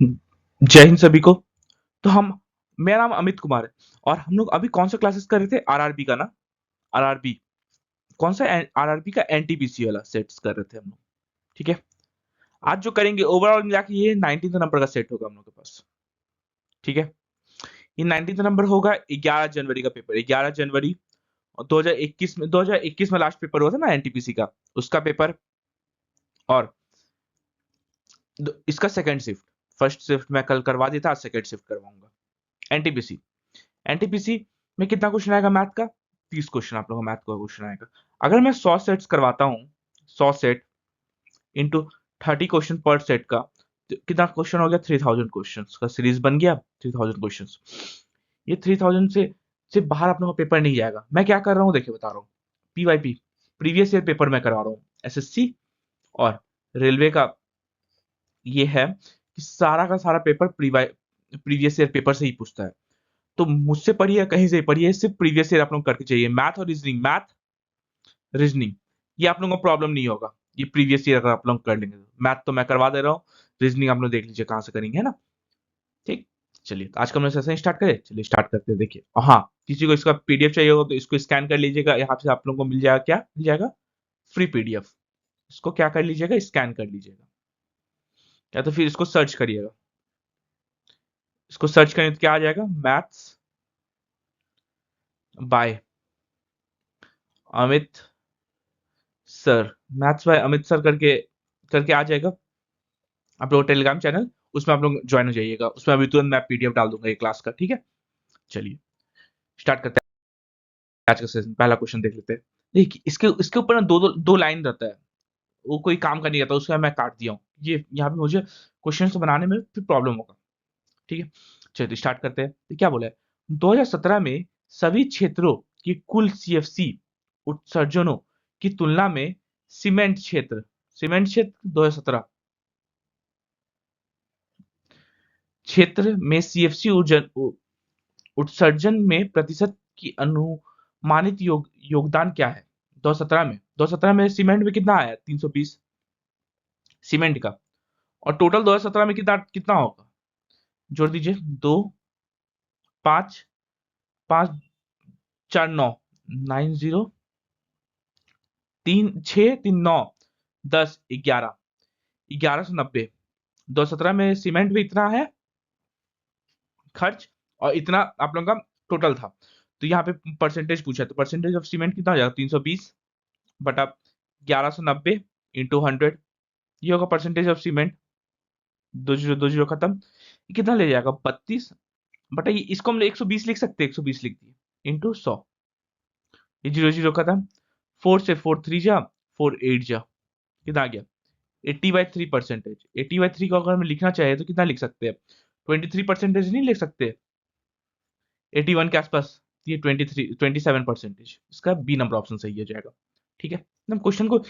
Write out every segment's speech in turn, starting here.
जय हिंद सभी को। तो हम मेरा नाम अमित कुमार है और हम लोग अभी कौन सा क्लासेस कर रहे थे? आरआरबी का ना? आरआरबी कौन सा? आरआरबी का एनटीपीसी वाला सेट्स कर रहे थे हम लोग। ठीक है, आज जो करेंगे ओवरऑल मिला के ये 19 नंबर का सेट होगा हम लोग के पास। ठीक है, ये 19 नंबर होगा। 11 जनवरी का पेपर, 11 जनवरी और 2021 में लास्ट पेपर हुआ था ना एनटीपीसी का, उसका पेपर। और इसका सेकंड शिफ्ट, फर्स्ट शिफ्ट मैं कल करवा दिया था, आज सेकंड शिफ्ट करवाऊंगा। एनटीपीसी, एनटीपीसी में कितना क्वेश्चन आएगा मैथ का? 30 क्वेश्चन आप लोगों को मैथ का क्वेश्चन आएगा। अगर मैं 100 सेट्स करवाता हूँ, 100 सेट इंटू 30 क्वेश्चन पर सेट का, तो कितना क्वेश्चन हो गया? 3000 क्वेश्चन का सीरीज बन गया। 3000 क्वेश्चन, ये 3000 से बाहर आप लोगों का पेपर नहीं जाएगा। मैं क्या कर रहा हूँ देखिए, बता रहा हूँ। पीवाईपी, प्रीवियस ईयर पेपर मैं करवा रहा हूँ एसएससी और रेलवे का। ये है कि सारा का सारा पेपर प्रीवियस ईयर पेपर से ही पूछता है। तो मुझसे पढ़िए या कहीं से पढ़िए, सिर्फ प्रीवियस ईयर आप लोग करके चाहिए। मैथ और रीजनिंग, मैथ रीजनिंग, ये आप लोगों को प्रॉब्लम नहीं होगा। ये प्रीवियस ईयर अगर आप लोग कर लेंगे तो। मैथ तो मैं करवा दे रहा हूँ, रीजनिंग आप लोग देख लीजिए कहाँ से करेंगे, है ना? ठीक, चलिए आज का हम सेशन स्टार्ट करें। चलिए स्टार्ट करते हैं। देखिए, हाँ, किसी को इसका पीडीएफ चाहिए होगा तो इसको स्कैन कर लीजिएगा। यहाँ से आप लोगों को मिल जाएगा, क्या मिल जाएगा? Free PDF. इसको क्या कर लीजिएगा? स्कैन कर लीजिएगा, या तो फिर इसको सर्च करिएगा। इसको सर्च करें तो क्या आ जाएगा? Maths by Amit sir, maths by Amit sir करके करके आ जाएगा। आप लोग टेलीग्राम चैनल, उसमें आप लोग ज्वाइन हो जाइएगा। उसमें अभी तुरंत मैं पीडीएफ डाल दूंगा ये क्लास का। ठीक है, चलिए स्टार्ट करते हैं आज का सेशन। पहला क्वेश्चन देख लेते हैं। देखिए, इसके इसके ऊपर ना दो लाइन रहता है, वो कोई काम का नहीं रहता, उसका मैं काट दिया हूँ। ये यहाँ पे मुझे क्वेश्चन बनाने में फिर प्रॉब्लम होगा। ठीक है, चलिए स्टार्ट करते हैं। तो क्या बोला है? 2017 में सभी क्षेत्रों की कुल सीएफसी उत्सर्जनों की तुलना में सीमेंट क्षेत्र 2017 क्षेत्र में सीएफसी उत्सर्जन में प्रतिशत की अनुमानित योगदान क्या है? 2017 में सीमेंट में कितना आया? 320 सीमेंट का। और टोटल 2017 में कितना कितना होगा? जोड़ दीजिए। 2 5 5 4 9, 90, 3 6 3 9, 10 11, 1190। 2017 में सीमेंट भी इतना है खर्च, और इतना आप लोगों का टोटल था। तो यहाँ पे परसेंटेज पूछा, तो परसेंटेज ऑफ सीमेंट कितना हो जाएगा? 320 बटा 1190 इंटू 100, ये होगा परसेंटेज ऑफ सीमेंट। 2 0 खत्म। ये कितना ले जाएगा? 32 बटा ये, इसको हम 120 लिख सकते हैं। 120 लिख दिए इंटू 100, ये 0 0 खत्म। 4 से 4 3 जा, 4 8 जा, कितना आ गया? 80/3 परसेंटेज। 80/3 को अगर हमें लिखना चाहे तो कितना लिख सकते हैं? 23% नहीं लिख सकते? 81 के आसपास, ये 27%। इसका बी नंबर ऑप्शन सही हो जाएगा। ठीक है, हम क्वेश्चन को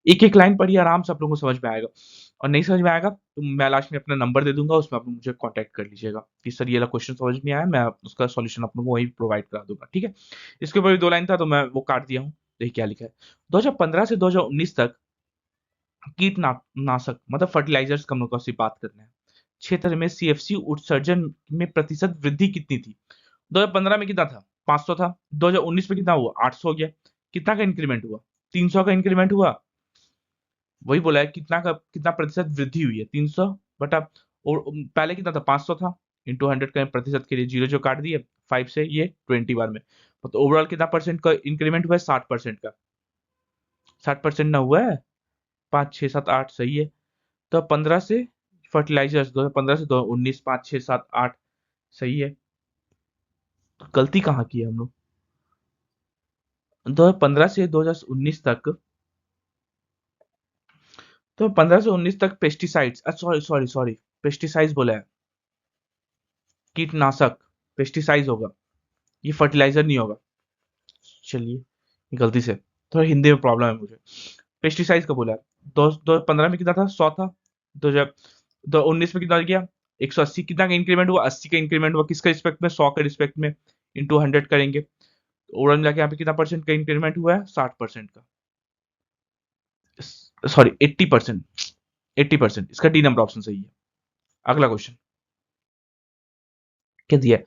एक एक लाइन पढ़िए, आराम से आप लोगों को समझ में आएगा। और नहीं समझ में आएगा तो मैं लास्ट में अपना नंबर दे दूंगा, उसमें आप लोग मुझे कांटेक्ट कर लीजिएगा कि सर ये वाला क्वेश्चन समझ नहीं आया, मैं उसका सॉल्यूशन आप लोगों को वहीं प्रोवाइड करा दूंगा। ठीक है, इसके ऊपर भी 2 लाइन था तो मैं वो काट दिया हूँ। देखिए क्या लिखा है। 2015 से 2019 तक कीटनाशक मतलब फर्टिलाइजर्स का हम लोग को सिर्फ बात करना है, क्षेत्र में सीएफसी उत्सर्जन में प्रतिशत वृद्धि कितनी थी? 2015 में कितना था? 500 था। 2019 में कितना हुआ? 800 हो गया। कितना का इंक्रीमेंट हुआ? 300 का इंक्रीमेंट हुआ। वही बोला है कितना प्रतिशत वृद्धि हुई है? 300 बटा, और पहले कितना था? 500 था। इंटू 100 का प्रतिशत के लिए जीरो जो काट दिए 5 से, ये 20 बार में। तो ओवरऑल कितना परसेंट का इंक्रीमेंट हुआ है? 60% का। 60% ना हुआ है? 5 6 7 8 सही है। तो 15 से फर्टिलाइजर्स, 2015 से 2019, 5 6 7 8 सही है। तो गलती कहाँ की है हम लोग? 2015 से 2019 तक, तो 15 से 19 तक pesticides, sorry sorry sorry, pesticides बोला है, कीटनाशक पेस्टिसाइड्स होगा, ये फर्टिलाइजर नहीं होगा। चलिए, गलती से थोड़ा हिंदी में प्रॉब्लम है मुझे। पेस्टिसाइड्स का बोला है। 2015 में कितना था? 100 था। 2019 में कितना आ गया? 180। कितना का इंक्रीमेंट हुआ? 80 का इंक्रीमेंट हुआ। किसका रिस्पेक्ट में? 100 के रिस्पेक्ट में। इंटू 100 करेंगे, ओवरऑल मिला के यहाँ पे कितना परसेंट का इंक्रीमेंट हुआ है? 60% का, सॉरी 80%। 80%, इसका डी नंबर ऑप्शन सही है। अगला क्वेश्चन क्या दिया है,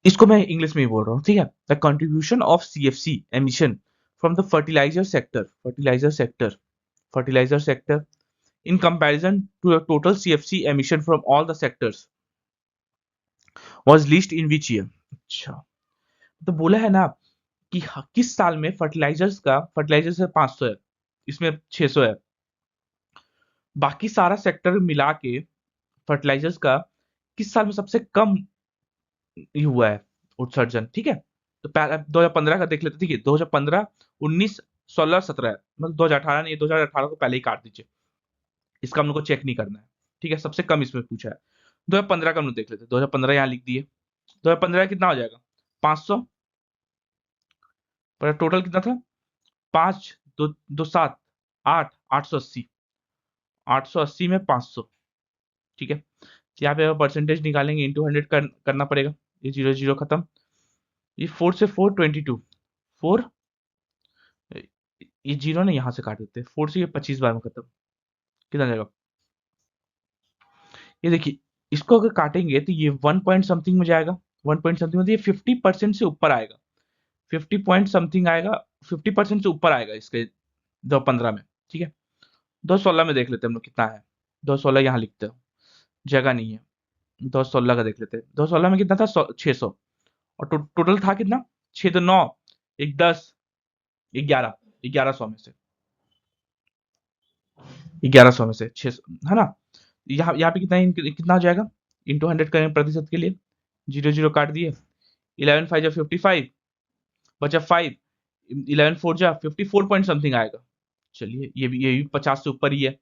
इसको मैं इंग्लिश में ही बोल रहा हूँ, ठीक है। The contribution of CFC emission from the fertiliser sector in comparison to the total CFC emission from all the sectors was least in which year। अच्छा, तो बोला है ना कि किस साल में फर्टिलाइजर से 500 है, इसमें 600 है, बाकी सारा सेक्टर मिला के फर्टिलाइजर्स का किस साल में सबसे कम हुआ है उत्सर्जन, ठीक है। तो 2015 का देख लेते, ठीक है। 2015, 19, 16, 17 है, मतलब 2018 नहीं, 2018 को पहले ही काट दीजिए, इसका हम लोग को चेक नहीं करना है, ठीक है। सबसे कम इसमें पूछा है। 2015 का हम लोग देख लेते हैं, 2015 यहाँ लिख दिए। 2015 कितना हो जाएगा, 500, पर टोटल कितना था, 5 दो दो 7 8 880, 880 में 500, ठीक है। यहाँ पे परसेंटेज निकालेंगे, इंटू 100 करना पड़ेगा, ये 0 0 खत्म, ये 4 से 4 22, 4, ये 0 ने यहाँ से काट देते हैं, 4 से ये 25 बार में खत्म, कितना जाएगा, ये देखिए, इसको अगर काटेंगे तो ये 1 पॉइंट समथिंग में जाएगा, 1 पॉइंट समथिंग मतलब ये 50% से ऊपर आएगा, 50 पॉइंट समथिंग आएगा, 50% से ऊपर आएगा इसके 2015 में, ठीक है। 2016 में देख लेते हैं हम लोग कितना है, 2016 यहाँ लिखते हैं, जगह नहीं है, 2016 का देख लेते हैं। 2016 में कितना था, 600, और टोटल था कितना, 6 तो 9, एक 10, 11, 1100 में से, 1100 में से 600 है ना। यहाँ पे कितना हो जाएगा, इंटू 100 करें प्रतिशत के लिए, 0 0 काट दिए, 11 5 जा 55, बचा 5, 11 4 जा 54 पॉइंट समथिंग आएगा। चलिए ये भी 50 से ऊपर ही है।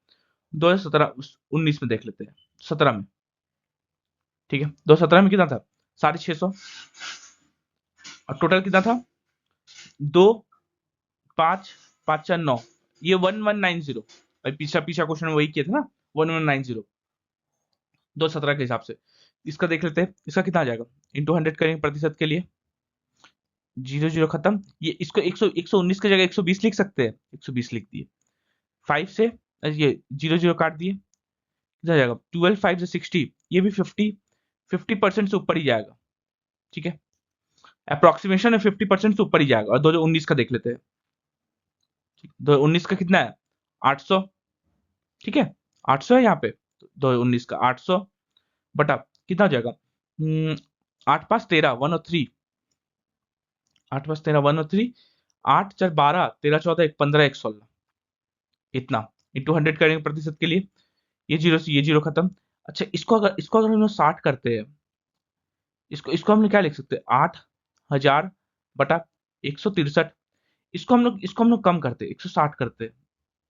2017 19 में देख लेते हैं, 17 में, ठीक है। 2017 में कितना था, 650, और टोटल कितना था, 2 5 5 4 9, ये 1190, पीछा पीछा क्वेश्चन वही किया था ना, 1190, 2017 के हिसाब से। इसका देख लेते हैं, इसका कितना आ जाएगा, इंटू 100 करेंगे प्रतिशत के लिए, 0 0 खत्म, ये इसको 119 की जगह 120 लिख सकते हैं, 120 लिख दिए, 5 से ये 0 0 काट दिए, कितना जाएगा, 12 5 से 60, ये भी 50% से ऊपर ही जाएगा, ठीक है। अप्रोक्सीमेशन है 50% से ऊपर ही जाएगा। और 2019 का देख लेते हैं, 2019 का कितना है, 800, ठीक है, 800 है यहाँ पे, 2019 का 800 बटा कितना हो जाएगा, 8 5 13 103, 8 5 13 103, 8 4 12 13 14 1 15 1 16, इतना इंटू 100 करेंगे प्रतिशत के लिए, ये 0 से ये 0 खत्म। अच्छा, इसको अगर हम लोग 60 करते हैं, इसको हम लोग क्या लिख सकते हैं, 8000 बटा 163, इसको हम लोग कम करते हैं, 160 करते हैं,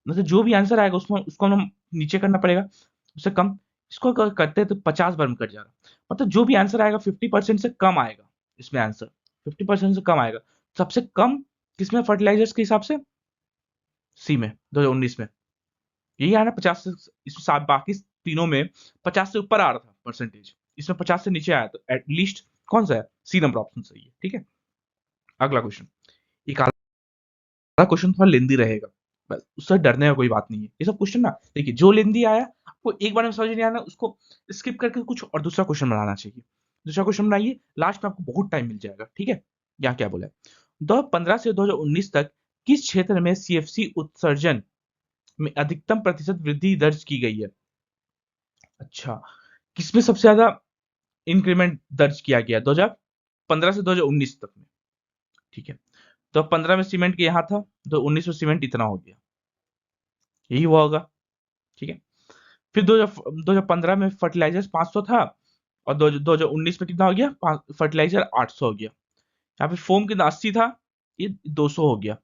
मतलब जो भी आंसर आएगा उसको हम नीचे करना पड़ेगा, उससे कम। इसको अगर करते हैं तो 50 बार में कट जाएगा, मतलब जो भी आंसर आएगा 50% से कम आएगा, इसमें आंसर 50% से कम आएगा। सबसे कम किसमें, फर्टिलाइजर्स के हिसाब से, सी में, 2019 में यही आया ना 50 से, बाकी तीनों में 50 से ऊपर आ रहा था परसेंटेज, इसमें 50 से नीचे आया, तो एटलीस्ट कौन सा है, सी नंबर ऑप्शन सही है, ठीक है। अगला क्वेश्चन, एक अगला क्वेश्चन थोड़ा लेंदी रहेगा, बस उससे डरने का कोई बात नहीं है। ये सब क्वेश्चन ना देखिए, जो लेंदी आया आपको एक बार में समझ नहीं आना, उसको स्किप करके कुछ और दूसरा क्वेश्चन बनाना चाहिए, दूसरा क्वेश्चन बनाइए, लास्ट में आपको बहुत टाइम मिल जाएगा, ठीक है। यहाँ क्या बोला है, 2015 से 2019 तक किस क्षेत्र में सीएफसी उत्सर्जन में अधिकतम प्रतिशत वृद्धि दर्ज की गई है। अच्छा, किसमें सबसे ज्यादा इंक्रीमेंट दर्ज किया गया, 2015 से 2019 तक में, ठीक है। तो 15 में सीमेंट के यहाँ था, तो 19 में सीमेंट इतना हो गया, यही हुआ होगा, ठीक है। फिर 2015 में फर्टिलाइजर 500 था, और 2019 में कितना हो गया, फर्टिलाइजर 800 हो गया। यहाँ पे फोम कितना 80 था, ये 200 हो गया,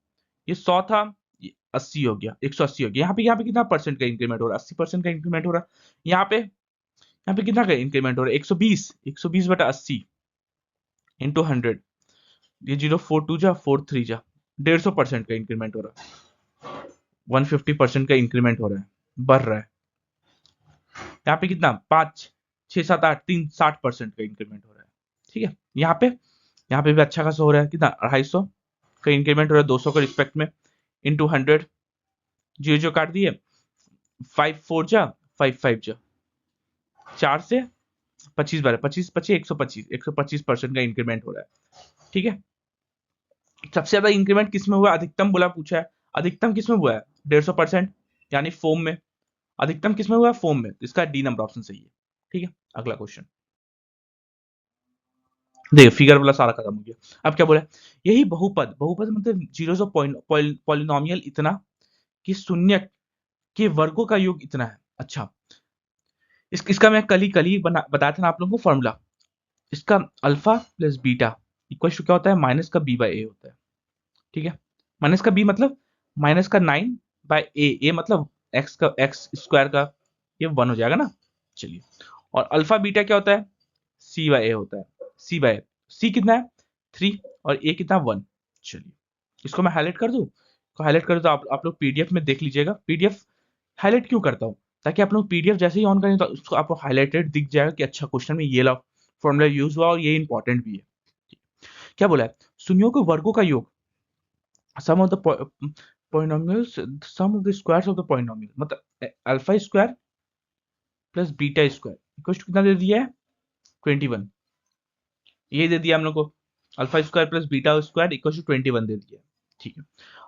ये 100 था, ये 80 हो गया, 180 हो गया। यहाँ पे कितना परसेंट का इंक्रीमेंट हो रहा है, 80% का इंक्रीमेंट हो रहा है। यहाँ पे कितना का इंक्रीमेंट हो रहा है, 120 बटा 80 इंटू 100, ये 042 जा 43 जा 150% का इंक्रीमेंट हो रहा है, 150% का इंक्रीमेंट हो रहा है, बढ़ रहा है। यहाँ पे कितना 5 6 7 8 3 60% का इंक्रीमेंट हो रहा है, ठीक है। यहाँ पे भी अच्छा खासा हो रहा है, कितना 250 का इंक्रीमेंट हो रहा है 200 के रिस्पेक्ट में, इंटू 100, 0 0 काट दिए, 5 4 जा 5 जा 4 से 25 बार 25 25 125% का इंक्रीमेंट हो रहा है। ठीक है, सबसे ज्यादा इंक्रीमेंट किसमें हुआ, अधिकतम बोला पूछा है, अधिकतम किसमें हुआ है 150%, यानी फोम में। अधिकतम किसमें हुआ है, फोम में। इसका डी नंबर ऑप्शन सही है। ठीक है, अगला क्वेश्चन देखिए, फिगर वाला सारा खत्म हो गया। अब क्या बोला, यही बहुपद, बहुपद मतलब जीरोस ऑफ पॉलिनोमियल इतना कि शून्य के वर्गों का योग इतना है। अच्छा, इसका मैं कल ही बताया था ना आप लोगों को फॉर्मूला। इसका alpha plus beta equal to क्या होता है, माइनस का बी बाई ए होता है। ठीक है, माइनस का बी मतलब माइनस का 9 बाय ए मतलब एक्स स्क्वायर का, ये 1 हो जाएगा ना। चलिए, और अल्फा बीटा क्या होता है, सी बाय ए होता है। सी कितना है 3 और ए कितना 1। चलिए, इसको मैं हाईलाइट कर दूं, तो हाईलाइट कर दो, तो आप लोग पीडीएफ में देख लीजिएगा। पीडीएफ हाईलाइट क्यों करता हूं, ताकि आप लोग पीडीएफ जैसे ही ऑन करें तो उसको आपको हाईलाइटेड दिख जाएगा कि अच्छा क्वेश्चन में ये फॉर्मूला यूज हुआ और ये इंपॉर्टेंट भी है। क्या बोला है, शून्यों के वर्गों का योग, sum of the polynomials, sum of the squares of the polynomial, मतलब alpha square plus beta square equal to कितना दे दिया है 21। ये दे दिया हम लोग को, alpha square plus beta square equal to 21 दे दिया। ठीक है,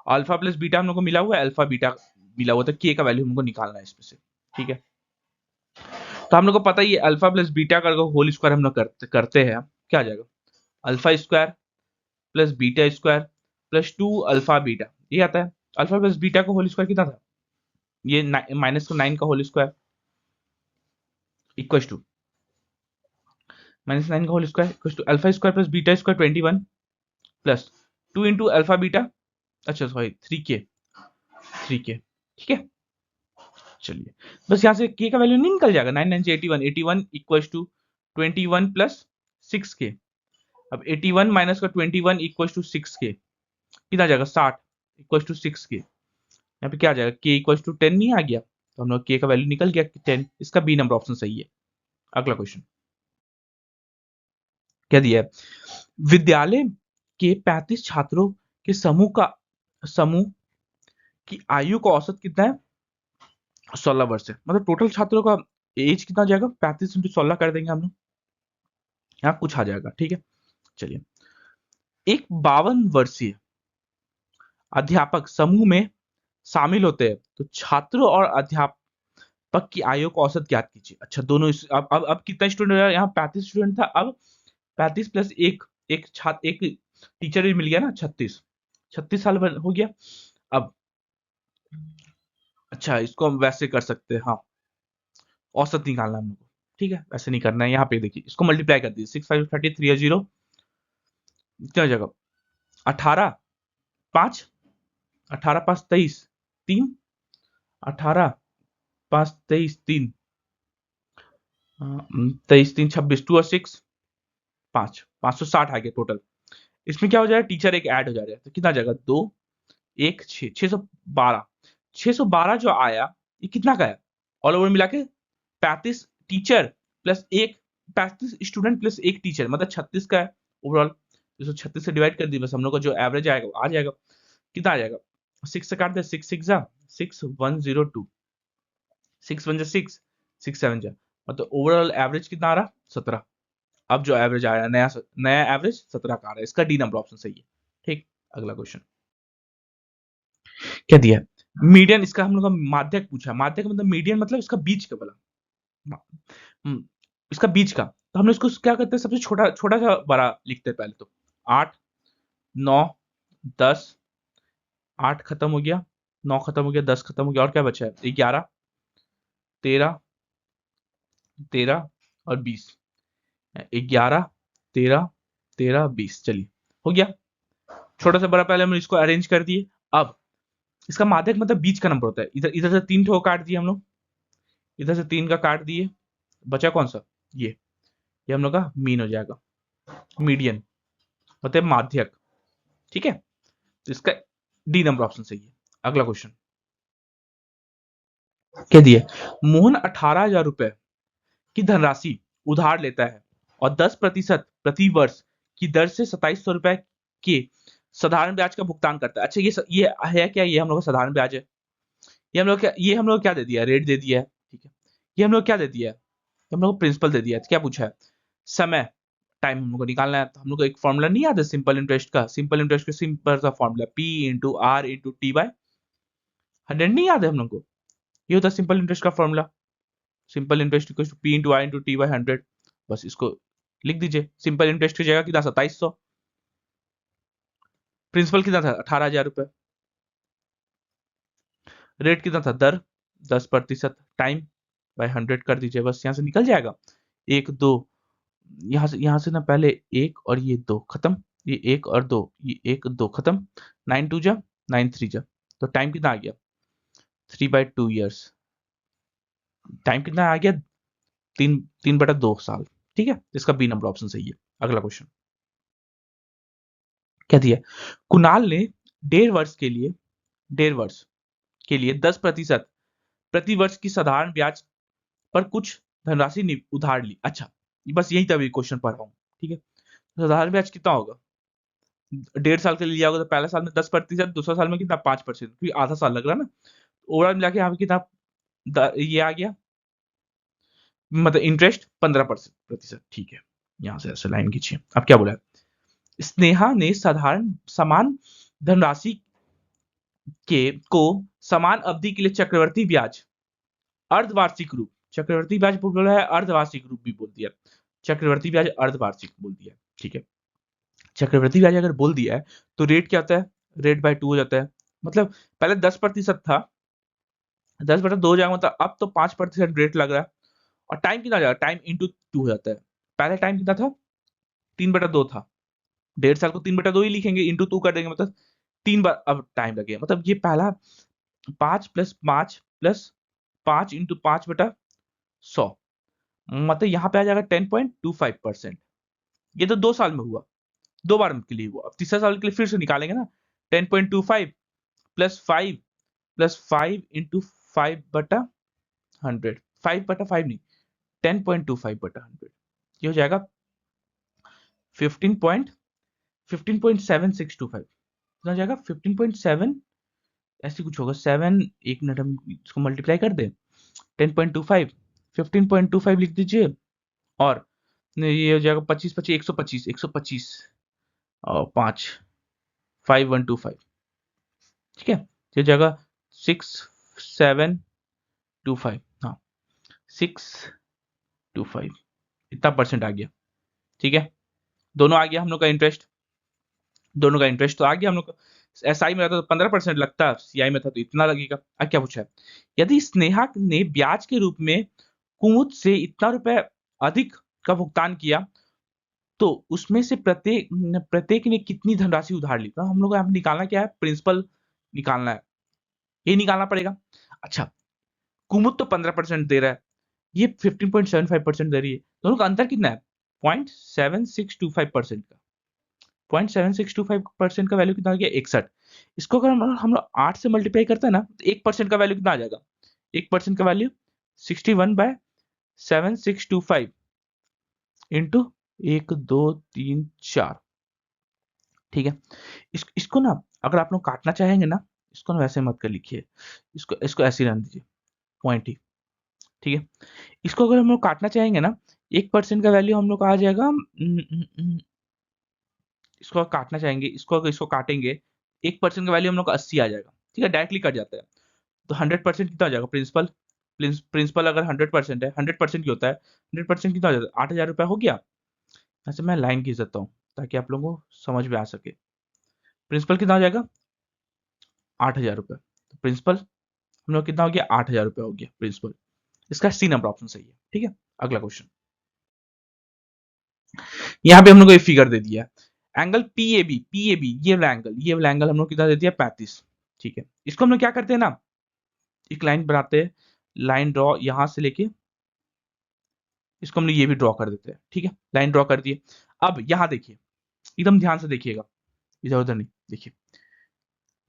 अल्फा प्लस बीटा हम लोग को मिला हुआ है, अल्फा बीटा मिला हुआ था, के का वैल्यू हमको निकालना है इसमें से। ठीक है, तो हम लोग को पता ही है अल्फा प्लस बीटा का होल स्क्वायर हम लोग करते हैं, क्या आ जाएगा, alpha square plus beta square plus 2 alpha beta, ये आता है। अल्फा प्लस बीटा का होल स्क्वायर कितना था, ये माइनस का 9 का होल स्क्वायर इक्वल टू -9 का whole square equal to alpha square plus beta square 21 plus 2 into alpha beta, अच्छा सॉरी 3k। ठीक है, चलिए, बस यहाँ से k का वैल्यू नहीं निकल जाएगा, 9 9 से 81, 81 इक्वल टू 21 प्लस 6k। अब 81 माइनस का 21 इक्वल टू 6k कितना आ जाएगा 60 इक्वल टू 6k। यहाँ पे क्या आ जाएगा, k इक्वल टू 10 नहीं आ गया, तो हम लोग k का वैल्यू निकल गया 10। इसका बी नंबर ऑप्शन सही है। अगला क्वेश्चन क्या दिया है, विद्यालय के 35 छात्रों के समूह की आयु का औसत कितना है, 16 वर्ष है। मतलब टोटल छात्रों का एज कितना जाएगा, 35 इंटू 16 कर देंगे हम लोग, यहाँ कुछ आ जाएगा। ठीक है, चलिए, एक 52 वर्षीय अध्यापक समूह में शामिल होते हैं, तो छात्रों और अध्यापक की आयु का औसत ज्ञात कीजिए। अच्छा, दोनों अब कितना स्टूडेंट है, यहाँ 35 स्टूडेंट था, अब 35 प्लस एक टीचर भी मिल गया ना, 36 साल हो गया। अब अच्छा, इसको हम वैसे कर सकते हैं, हाँ, औसत निकालना हम लोग को। ठीक है, वैसे नहीं करना है, यहाँ पे देखिए, इसको मल्टीप्लाई कर दीजिए, 6 5 30 3 0 कितना हो जाएगा, 18 5, 18 5 23 3, 18 5 23 3, 23 3 26, 2 और 6 5, 560 आ गया टोटल। इसमें क्या हो जाएगा, टीचर एक ऐड हो जा रहा है, तो कितना आ जाएगा 2 1 6 612। 612 जो आया, ये कितना का है, ऑल ओवर मिला के 35 टीचर प्लस एक, 35 स्टूडेंट प्लस एक टीचर, मतलब 36 का है ओवरऑल। 36 से डिवाइड कर दी, बस हम लोग का जो एवरेज आएगा आ जाएगा। कितना आ जाएगा, 6 से काट दे, 6 6 जा 6102, 6 1 जा 6 6 7 जा, मतलब ओवरऑल एवरेज कितना आ रहा 17। अब जो एवरेज आया नया नया एवरेज 17 का आ रहा है। इसका डी नंबर ऑप्शन सही है। ठीक, अगला क्वेश्चन क्या दिया है, मीडियन, इसका हम लोग का माध्यक पूछा है। माध्यक मतलब मीडियन मतलब इसका बीच का बोला, इसका बीच का, तो हम लोग इसको क्या करते हैं, सबसे छोटा छोटा सा बड़ा लिखते हैं पहले तो, 8 9 10, 8 खत्म हो गया, 9 खत्म हो गया, 10 खत्म हो गया, और क्या बचा है 11 13 13 और 20, 11 13 13 20, चलिए हो गया। छोटा सा बड़ा पहले हम इसको अरेंज कर दिए। अब इसका माध्यक मतलब बीच का नंबर होता है। इधर इधर से 3 ठो काट दिए हम लोग, इधर से 3 का काट दिए, बचा कौन सा, ये हम लोग का मीन हो जाएगा, मीडियन मतलब माध्यक। ठीक है, तो इसका डी नंबर ऑप्शन सही है। अगला क्वेश्चन क्या दिए, मोहन 18,000 रुपए की धनराशि उधार लेता है और 10% प्रति वर्ष की दर से 2700 रुपए के साधारण ब्याज का भुगतान करता है। अच्छा, ये है क्या, ये हम लोग का साधारण ब्याज है, ये हम लोग क्या दे दिया, रेट दे दिया है। ठीक है, ये हम लोग क्या दे दिया है, हम लोग को प्रिंसिपल दे दिया है। क्या पूछा है, समय, टाइम हम लोग को निकालना है। तो हम लोग को एक फॉर्मूला नहीं याद है सिंपल इंटरेस्ट का, सिंपल इंटरेस्ट का सिंपल सा formula P into R into T by 100 नहीं याद है हम लोग को। ये होता है सिंपल इंटरेस्ट का formula, simple interest equal to P into R into T by 100। बस इसको लिख दीजिए, सिंपल इंटरेस्ट की जगह कितना 2700, प्रिंसिपल कितना था 18,000 रुपए, रेट कितना था दर 10%, टाइम बाय 100 कर दीजिए, बस यहाँ से निकल जाएगा। एक दो, यहाँ से ना पहले एक और ये दो खत्म, ये एक और दो, ये एक दो खत्म, 9 2 जा 9 3 जा, तो टाइम कितना आ गया 3/2 years। टाइम कितना आ गया 3/2 साल। ठीक है, इसका बी नंबर ऑप्शन सही है। अगला क्वेश्चन क्या दिया, कुणाल ने 1.5 वर्ष के लिए 10% प्रति वर्ष की साधारण ब्याज पर कुछ धनराशि उधार ली। अच्छा, बस यही तभी क्वेश्चन पढ़ रहा हूँ। ठीक है, साधारण ब्याज कितना होगा, 1.5 साल के लिए लिया होगा तो पहले साल में 10%, दूसरा साल में कितना 5%, क्योंकि आधा साल लग रहा है ना। ओवरऑल मिला के यहाँ पे कितना ये आ गया, मतलब इंटरेस्ट 15%। ठीक है, यहां से ऐसे लाइन खींचिए। अब क्या बोला है, स्नेहा ने साधारण समान धनराशि के को समान अवधि के लिए चक्रवर्ती ब्याज अर्धवार्षिक रूप, चक्रवर्ती ब्याज बोला है, अर्धवार्षिक रूप भी बोल दिया, चक्रवर्ती ब्याज अर्धवार्षिक बोल दिया। ठीक है, चक्रवर्ती ब्याज अगर बोल दिया है तो रेट क्या होता है, रेट बाय 2 हो जाता है। मतलब पहले 10% था, 10/2 हो जाएगा, मतलब अब तो 5% रेट लग रहा है। और टाइम कितना हो जाएगा, टाइम इंटू 2 हो जाता है। पहले टाइम कितना था 3/2 था, 1.5 साल को 3/2 ही लिखेंगे, इंटू 2 कर देंगे, मतलब 3 बार अब टाइम लगेगा। मतलब ये पहला 5 + 5 + 5 इंटू 5/100, मतलब यहाँ पे आ जाएगा 10.25%। ये तो 2 साल में हुआ, 2 बार के लिए हुआ। अब तीसरा साल के लिए फिर से निकालेंगे ना, 10.25 + 5 + 5 इंटू 5/100, 5/5 नहीं, 10.25/100, ये हो जाएगा 15.7 कितना हो जाएगा 15.7, ऐसे कुछ होगा 7, एक मिनट हम इसको मल्टीप्लाई कर दें, 10.25 15.25 लिख दीजिए, और ये हो जाएगा 25 25 125 125 और 5 5125। ठीक है, ये हो जाएगा 6725, हाँ 625, इतना परसेंट आ गया। ठीक है, दोनों आ गया हम लोग का इंटरेस्ट, दोनों का इंटरेस्ट तो आ गया हम लोग का। एसआई में रहता तो 15% लगता, सीआई में था तो इतना लगेगा। अब क्या पूछा है, यदि स्नेहा ने ब्याज के रूप में कुमुद से इतना रुपए अधिक का भुगतान किया तो उसमें से प्रत्येक प्रत्येक ने कितनी धनराशि उधार ली। तो हम लोग को यहाँ पे निकालना क्या है, प्रिंसिपल निकालना है, ये निकालना पड़ेगा। अच्छा, कुमुद तो 15% दे रहा है, ये 15.75% दे रही है, दोनों का अंतर कितना है 0.7625% का। 0.7625% का वैल्यू कितना हो गया 61। इसको अगर हम लोग 8 से मल्टीप्लाई करते हैं ना तो 1% का वैल्यू कितना आ जाएगा, 1% का वैल्यू 61/7625 इंटू 1 2 3 4। ठीक है, इसको ना अगर आप लोग काटना चाहेंगे ना, इसको ना वैसे मत कर लिखिए, इसको इसको ऐसे ही रहने दीजिए, पॉइंट ही। ठीक है, इसको अगर हम लोग काटना चाहेंगे ना, 1% का वैल्यू हम लोग का आ जाएगा, इसको अगर काटना चाहेंगे, इसको अगर इसको काटेंगे, 1% का वैल्यू हम लोग का 80 आ जाएगा। ठीक है, डायरेक्टली कट जाता है। तो 100% कितना हो जाएगा, प्रिंसिपल प्रिंसिपल अगर 100% है, 100% की होता है, 100% कितना हो जाता है 8,000 रुपया हो गया। ऐसे मैं लाइन खींच देता हूँ ताकि आप लोगों को समझ में आ सके। प्रिंसिपल कितना हो जाएगा 8,000 रुपये, तो प्रिंसिपल हम लोग कितना हो गया 8,000 रुपये हो गया प्रिंसिपल। इसका सी नंबर ऑप्शन सही है। ठीक है, अगला क्वेश्चन, यहाँ पे हम लोग को एक फिगर दे दिया है, एंगल पीएबी ये वाला एंगल हम लोग कितना दे दिया 35। ठीक है, इसको हम लोग क्या करते हैं ना, एक लाइन बनाते हैं, लाइन ड्रॉ यहां से लेके इसको हम लोग ये भी ड्रॉ कर देते हैं। ठीक है, लाइन ड्रॉ कर दिए। अब यहां देखिए, एकदम ध्यान से देखिएगा, इधर उधर नहीं, देखिए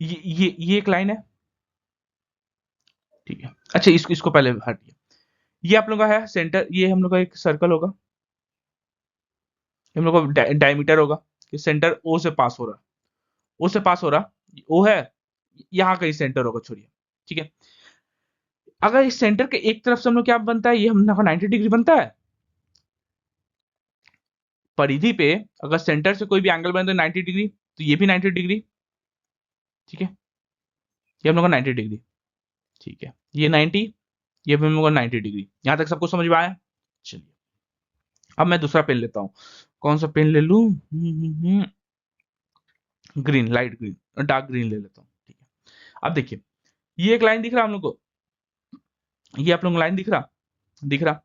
ये एक लाइन है। ठीक है, अच्छा इसको पहले हटिए, ये आप लोग का है सेंटर, ये हम लोग का एक सर्कल होगा, हम लोग का डायमीटर होगा, कि सेंटर ओ से पास हो रहा, ओ है, यहाँ कहीं सेंटर होगा, छोड़िए। ठीक है, अगर इस सेंटर के एक तरफ से हम लोग क्या बनता है, ये हम लोग का 90 डिग्री बनता है। परिधि पे अगर सेंटर से कोई भी एंगल बने तो 90 डिग्री, तो ये भी 90 डिग्री। ठीक है, ये हम लोग का 90 डिग्री। ठीक है, ये 90, ये भी हम लोग का 90 डिग्री। यहां तक सबको समझ में आया? चलिए, अब मैं दूसरा पेन लेता हूं। कौन सा पेन ले लूं? Green, light green, dark green ले लेता हूं। ठीक है, अब देखिए, ये एक लाइन दिख रहा है हम लोग को, ये आप लोग को लाइन दिख रहा, दिख रहा,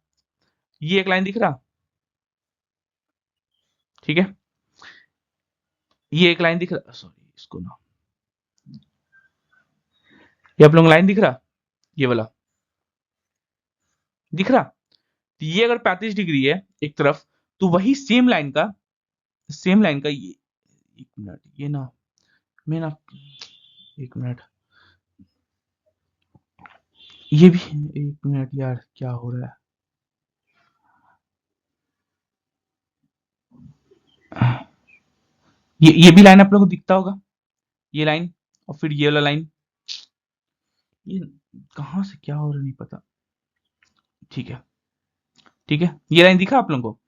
ये एक लाइन दिख रहा। ठीक है, ये एक लाइन दिख रहा, सॉरी इसको ना, ये आप लोग को लाइन दिख रहा, ये वाला दिख रहा। तो ये अगर 35 डिग्री है एक तरफ, तो वही सेम लाइन का ये, एक मिनट, ये ना, मैं ना, एक मिनट, ये भी, एक मिनट यार, क्या हो रहा है? ये भी लाइन आप लोगों को दिखता होगा, ये लाइन, और फिर ये वाला लाइन, ये कहां से क्या हो रहा है नहीं पता। ठीक है, ठीक है, ये लाइन दिखा आप लोगों को,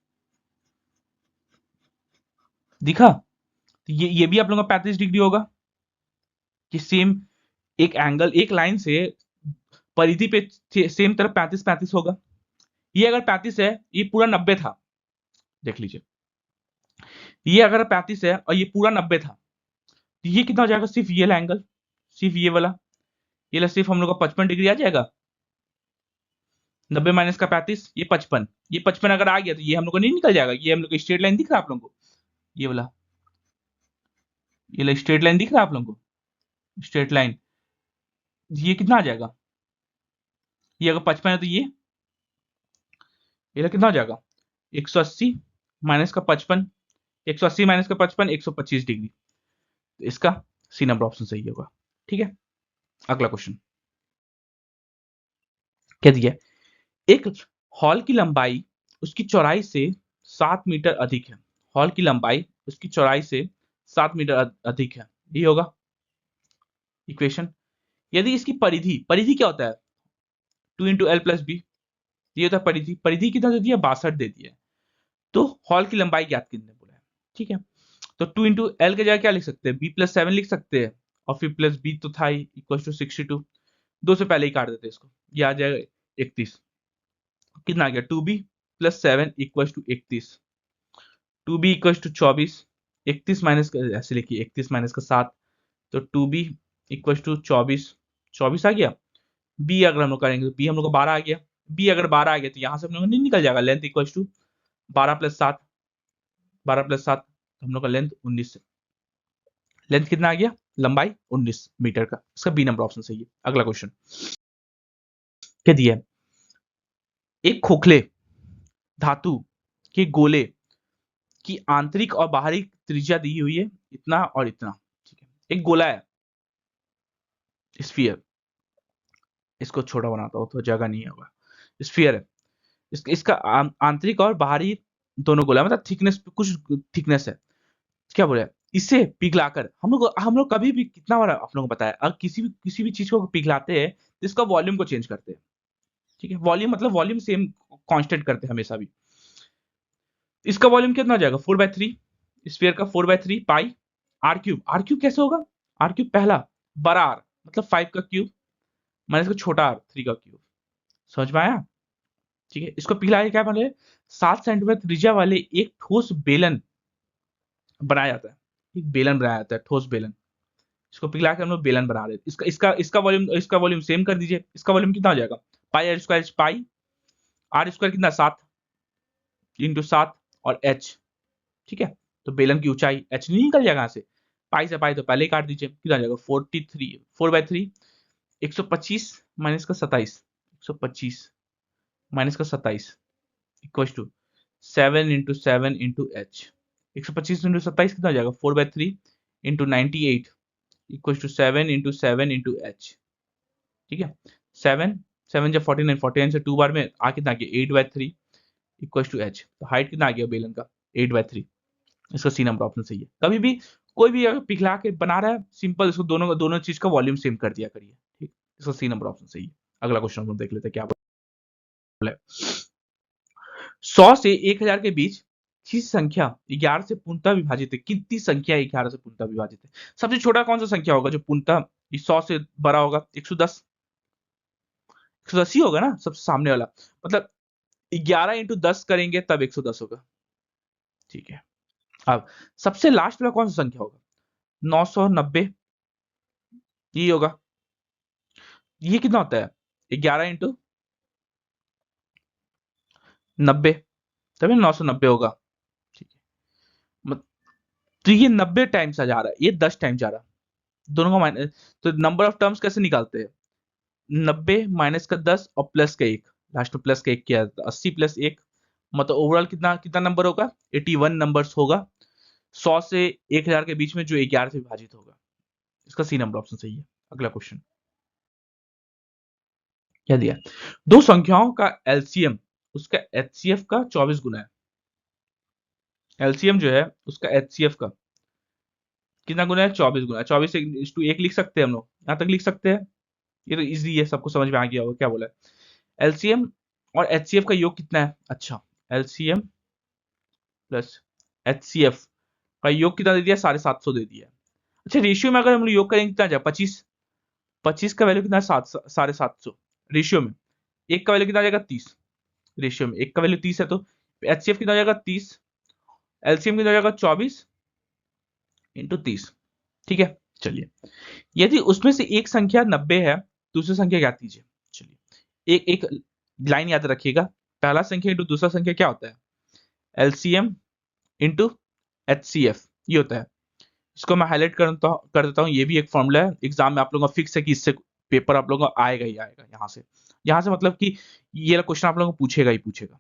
दिखा? तो ये भी आप लोगों का 35 डिग्री होगा, कि सेम एक एंगल, एक लाइन से परिधि पे सेम तरफ 35 35 होगा। ये अगर 35 है, ये पूरा 90 था, देख लीजिए, ये अगर 35 है और ये पूरा 90 था, तो ये कितना हो जाएगा? सिर्फ ये वाला एंगल, सिर्फ ये वाला, ये वाला सिर्फ हम लोग का 55 डिग्री आ जाएगा। 90 माइनस का 35, ये 55, ये 55 अगर आ गया तो ये हम लोग को नहीं निकल जाएगा? ये हम लोग को स्ट्रेट लाइन दिख रहा है आप लोगों को, ये वाला, ये वाला स्ट्रेट लाइन दिख रहा है आप लोगों को, स्ट्रेट लाइन, ये कितना आ जाएगा? ये अगर 55 है तो ये कितना हो जाएगा? 180 माइनस का 55, 180 माइनस का 55, 125 डिग्री। तो इसका सी नंबर ऑप्शन सही होगा। ठीक है, अगला क्वेश्चन क्या दिया है? एक हॉल की लंबाई उसकी चौड़ाई से 7 मीटर अधिक है। हॉल की लंबाई उसकी चौड़ाई से 7 मीटर अधिक है, ये होगा इक्वेशन। यदि इसकी परिधि, परिधि क्या होता है? 2 इंटू एल प्लस बी, ये होता है परिधि। परिधि कितना दे दिया? 62 दे दिया है। तो हॉल की लंबाई ज्ञात करने बोला है। ठीक है, तो 2 इंटू एल के जगह क्या लिख सकते हैं? बी प्लस 7 लिख सकते हैं, और फिर प्लस बी तो था ही, इक्वल टू 62। दो से पहले ही काट देते हैं इसको, ये आ जाएगा 31। कितना आ गया? 2b plus 7 equal to 31। 2b equal to 24, 31 minus का, ऐसे लिखिए, 31 माइनस का 7, तो 2b इक्वल टू 24, 24 आ गया। बी अगर हम लोग करेंगे तो बी हम लोग को 12 आ गया। बी अगर 12 आ गया तो यहां से हम लोग नहीं निकल जाएगा, length equal to 12 plus 7, 12 plus 7, हम लोग का लेंथ 19 है। लेंथ कितना आ गया? लंबाई 19 मीटर का। इसका बी नंबर ऑप्शन सही है। अगला क्वेश्चन क्या दिया है? एक खोखले धातु के गोले की आंतरिक और बाहरी त्रिज्या दी हुई है, इतना और इतना। ठीक है, एक गोला है, स्फीयर, इसको छोटा बनाता हूं तो जगह नहीं होगा। स्फीयर है, इसका आंतरिक और बाहरी दोनों गोला, मतलब थिकनेस, कुछ थिकनेस है। क्या बोले? इसे पिघलाकर हम लोग कभी भी, कितना बार आप लोगों को पता है, अगर किसी भी चीज को पिघलाते हैं तो इसका वॉल्यूम को चेंज करते हैं। ठीक है, वॉल्यूम मतलब वॉल्यूम सेम कांस्टेंट करते हैं हमेशा भी। इसका वॉल्यूम कितना हो जाएगा? 4/3, स्फीयर का 4/3 पाई आर क्यूब। आर क्यूब कैसे होगा? आर क्यूब पहला बड़ा आर मतलब 5 का क्यूब, माइनस का छोटा आर 3 का क्यूब। समझ में आया? ठीक है, इसको पिघला के क्या बने? 7 सेंटीमीटर त्रिज्या वाले एक ठोस बेलन बनाया जाता है। एक बेलन बनाया जाता है, ठोस बेलन। इसको पिघला के हम लोग बेलन बना रहे हैं। इसका वॉल्यूम सेम कर दीजिए। इसका वॉल्यूम कितना हो जाएगा? Pi r square, pi r square कितना? 7 इंटू 7 और एच। ठीक है, तो बेलन की ऊंचाई एच नहीं निकल जाएगा यहाँ से? पाई से पाई तो पहले ही काट दीजिए, कितना जाएगा? 43, 4/3, 125 माइनस का 27, 125 माइनस का 27 equal to 7 into 7 into H. 125 into 27 कितना हो जाएगा? 4/3 into 98 equal to 7 into 7 into H. ठीक है, 7 7 जब 49, 49 से 2 बार में आ कितना आ गया? 8/3 इक्वल टू एच। तो हाइट कितना आ गया बेलन का? 8/3। इसका सी नंबर ऑप्शन सही है। कभी भी कोई भी अगर पिघला के बना रहा है, सिंपल इसको दोनों दोनों चीज का वॉल्यूम सेम कर दिया करिए। ठीक, इसका सी नंबर ऑप्शन सही है। अगला क्वेश्चन हम लोग देख लेते हैं क्या बोला है। 100 से 1000 के बीच किसी संख्या 11 से पूर्णतः विभाजित है। कितनी संख्या 11 से पूर्णतः विभाजित है? सबसे छोटा कौन सा संख्या होगा जो पूर्णतः 100 से बड़ा होगा? 110, 110 ही होगा ना सबसे सामने वाला। मतलब 11 इंटू 10 करेंगे तब 110 होगा। ठीक है, अब सबसे लास्ट वाला कौन सा संख्या होगा? 990, ये होगा। ये कितना होता है? 11 इंटू 90, तभी 990 होगा। ठीक है, तो ये 90 टाइम्स आ जा रहा है, ये 10 टाइम्स जा रहा है, दोनों का माइनस। तो नंबर ऑफ टर्म्स कैसे निकालते हैं? 90 माइनस का 10 और प्लस का 1, लास्ट में प्लस का 1 किया, 80 प्लस 1, मतलब ओवरऑल कितना कितना नंबर होगा? 81 नंबर्स होगा 100 से 1000 के बीच में, जो 11 से विभाजित होगा। इसका सी नंबर ऑप्शन सही है। अगला क्वेश्चन क्या दिया? दो संख्याओं का एलसीएम उसका एचसीएफ का 24 गुना है। एलसीएम जो है उसका एचसीएफ का कितना गुना है? 24 गुना। 24 से 1 लिख सकते हैं हम लोग, यहां तक लिख सकते हैं। ये तो इजी है, सबको समझ में आ गया होगा क्या बोला है। एलसीएम और एचसीएफ का योग कितना है? अच्छा, एलसीएम प्लस एचसीएफ का योग कितना दे दिया? 750 दे दिया। अच्छा, रेशियो में अगर हम लोग योग करेंगे कितना जाएगा? 25। 25 का वैल्यू कितना है? 750 रेशियो में। एक का वैल्यू कितना आ जाएगा? 30 रेशियो में। एक का वैल्यू 30 है तो एचसीएफ कितना आ जाएगा? 30। एलसीएम कितना आ जाएगा? 24 इंटू 30। ठीक है, चलिए, यदि उसमें से एक संख्या 90 है, दूसरी संख्या ज्ञात कीजिए। चलिए, एक एक लाइन याद रखिएगा। पहला संख्या इंटू दूसरा संख्या क्या होता है? एलसीएम इंटू एचसीएफ, ये होता है। इसको मैं हाईलाइट कर देता हूँ। ये भी एक फॉर्मूला है, एग्जाम में आप लोगों का फिक्स है कि इससे पेपर आप लोगों का आएगा ही आएगा। यहाँ से मतलब कि ये क्वेश्चन आप लोगों को पूछेगा ही पूछेगा।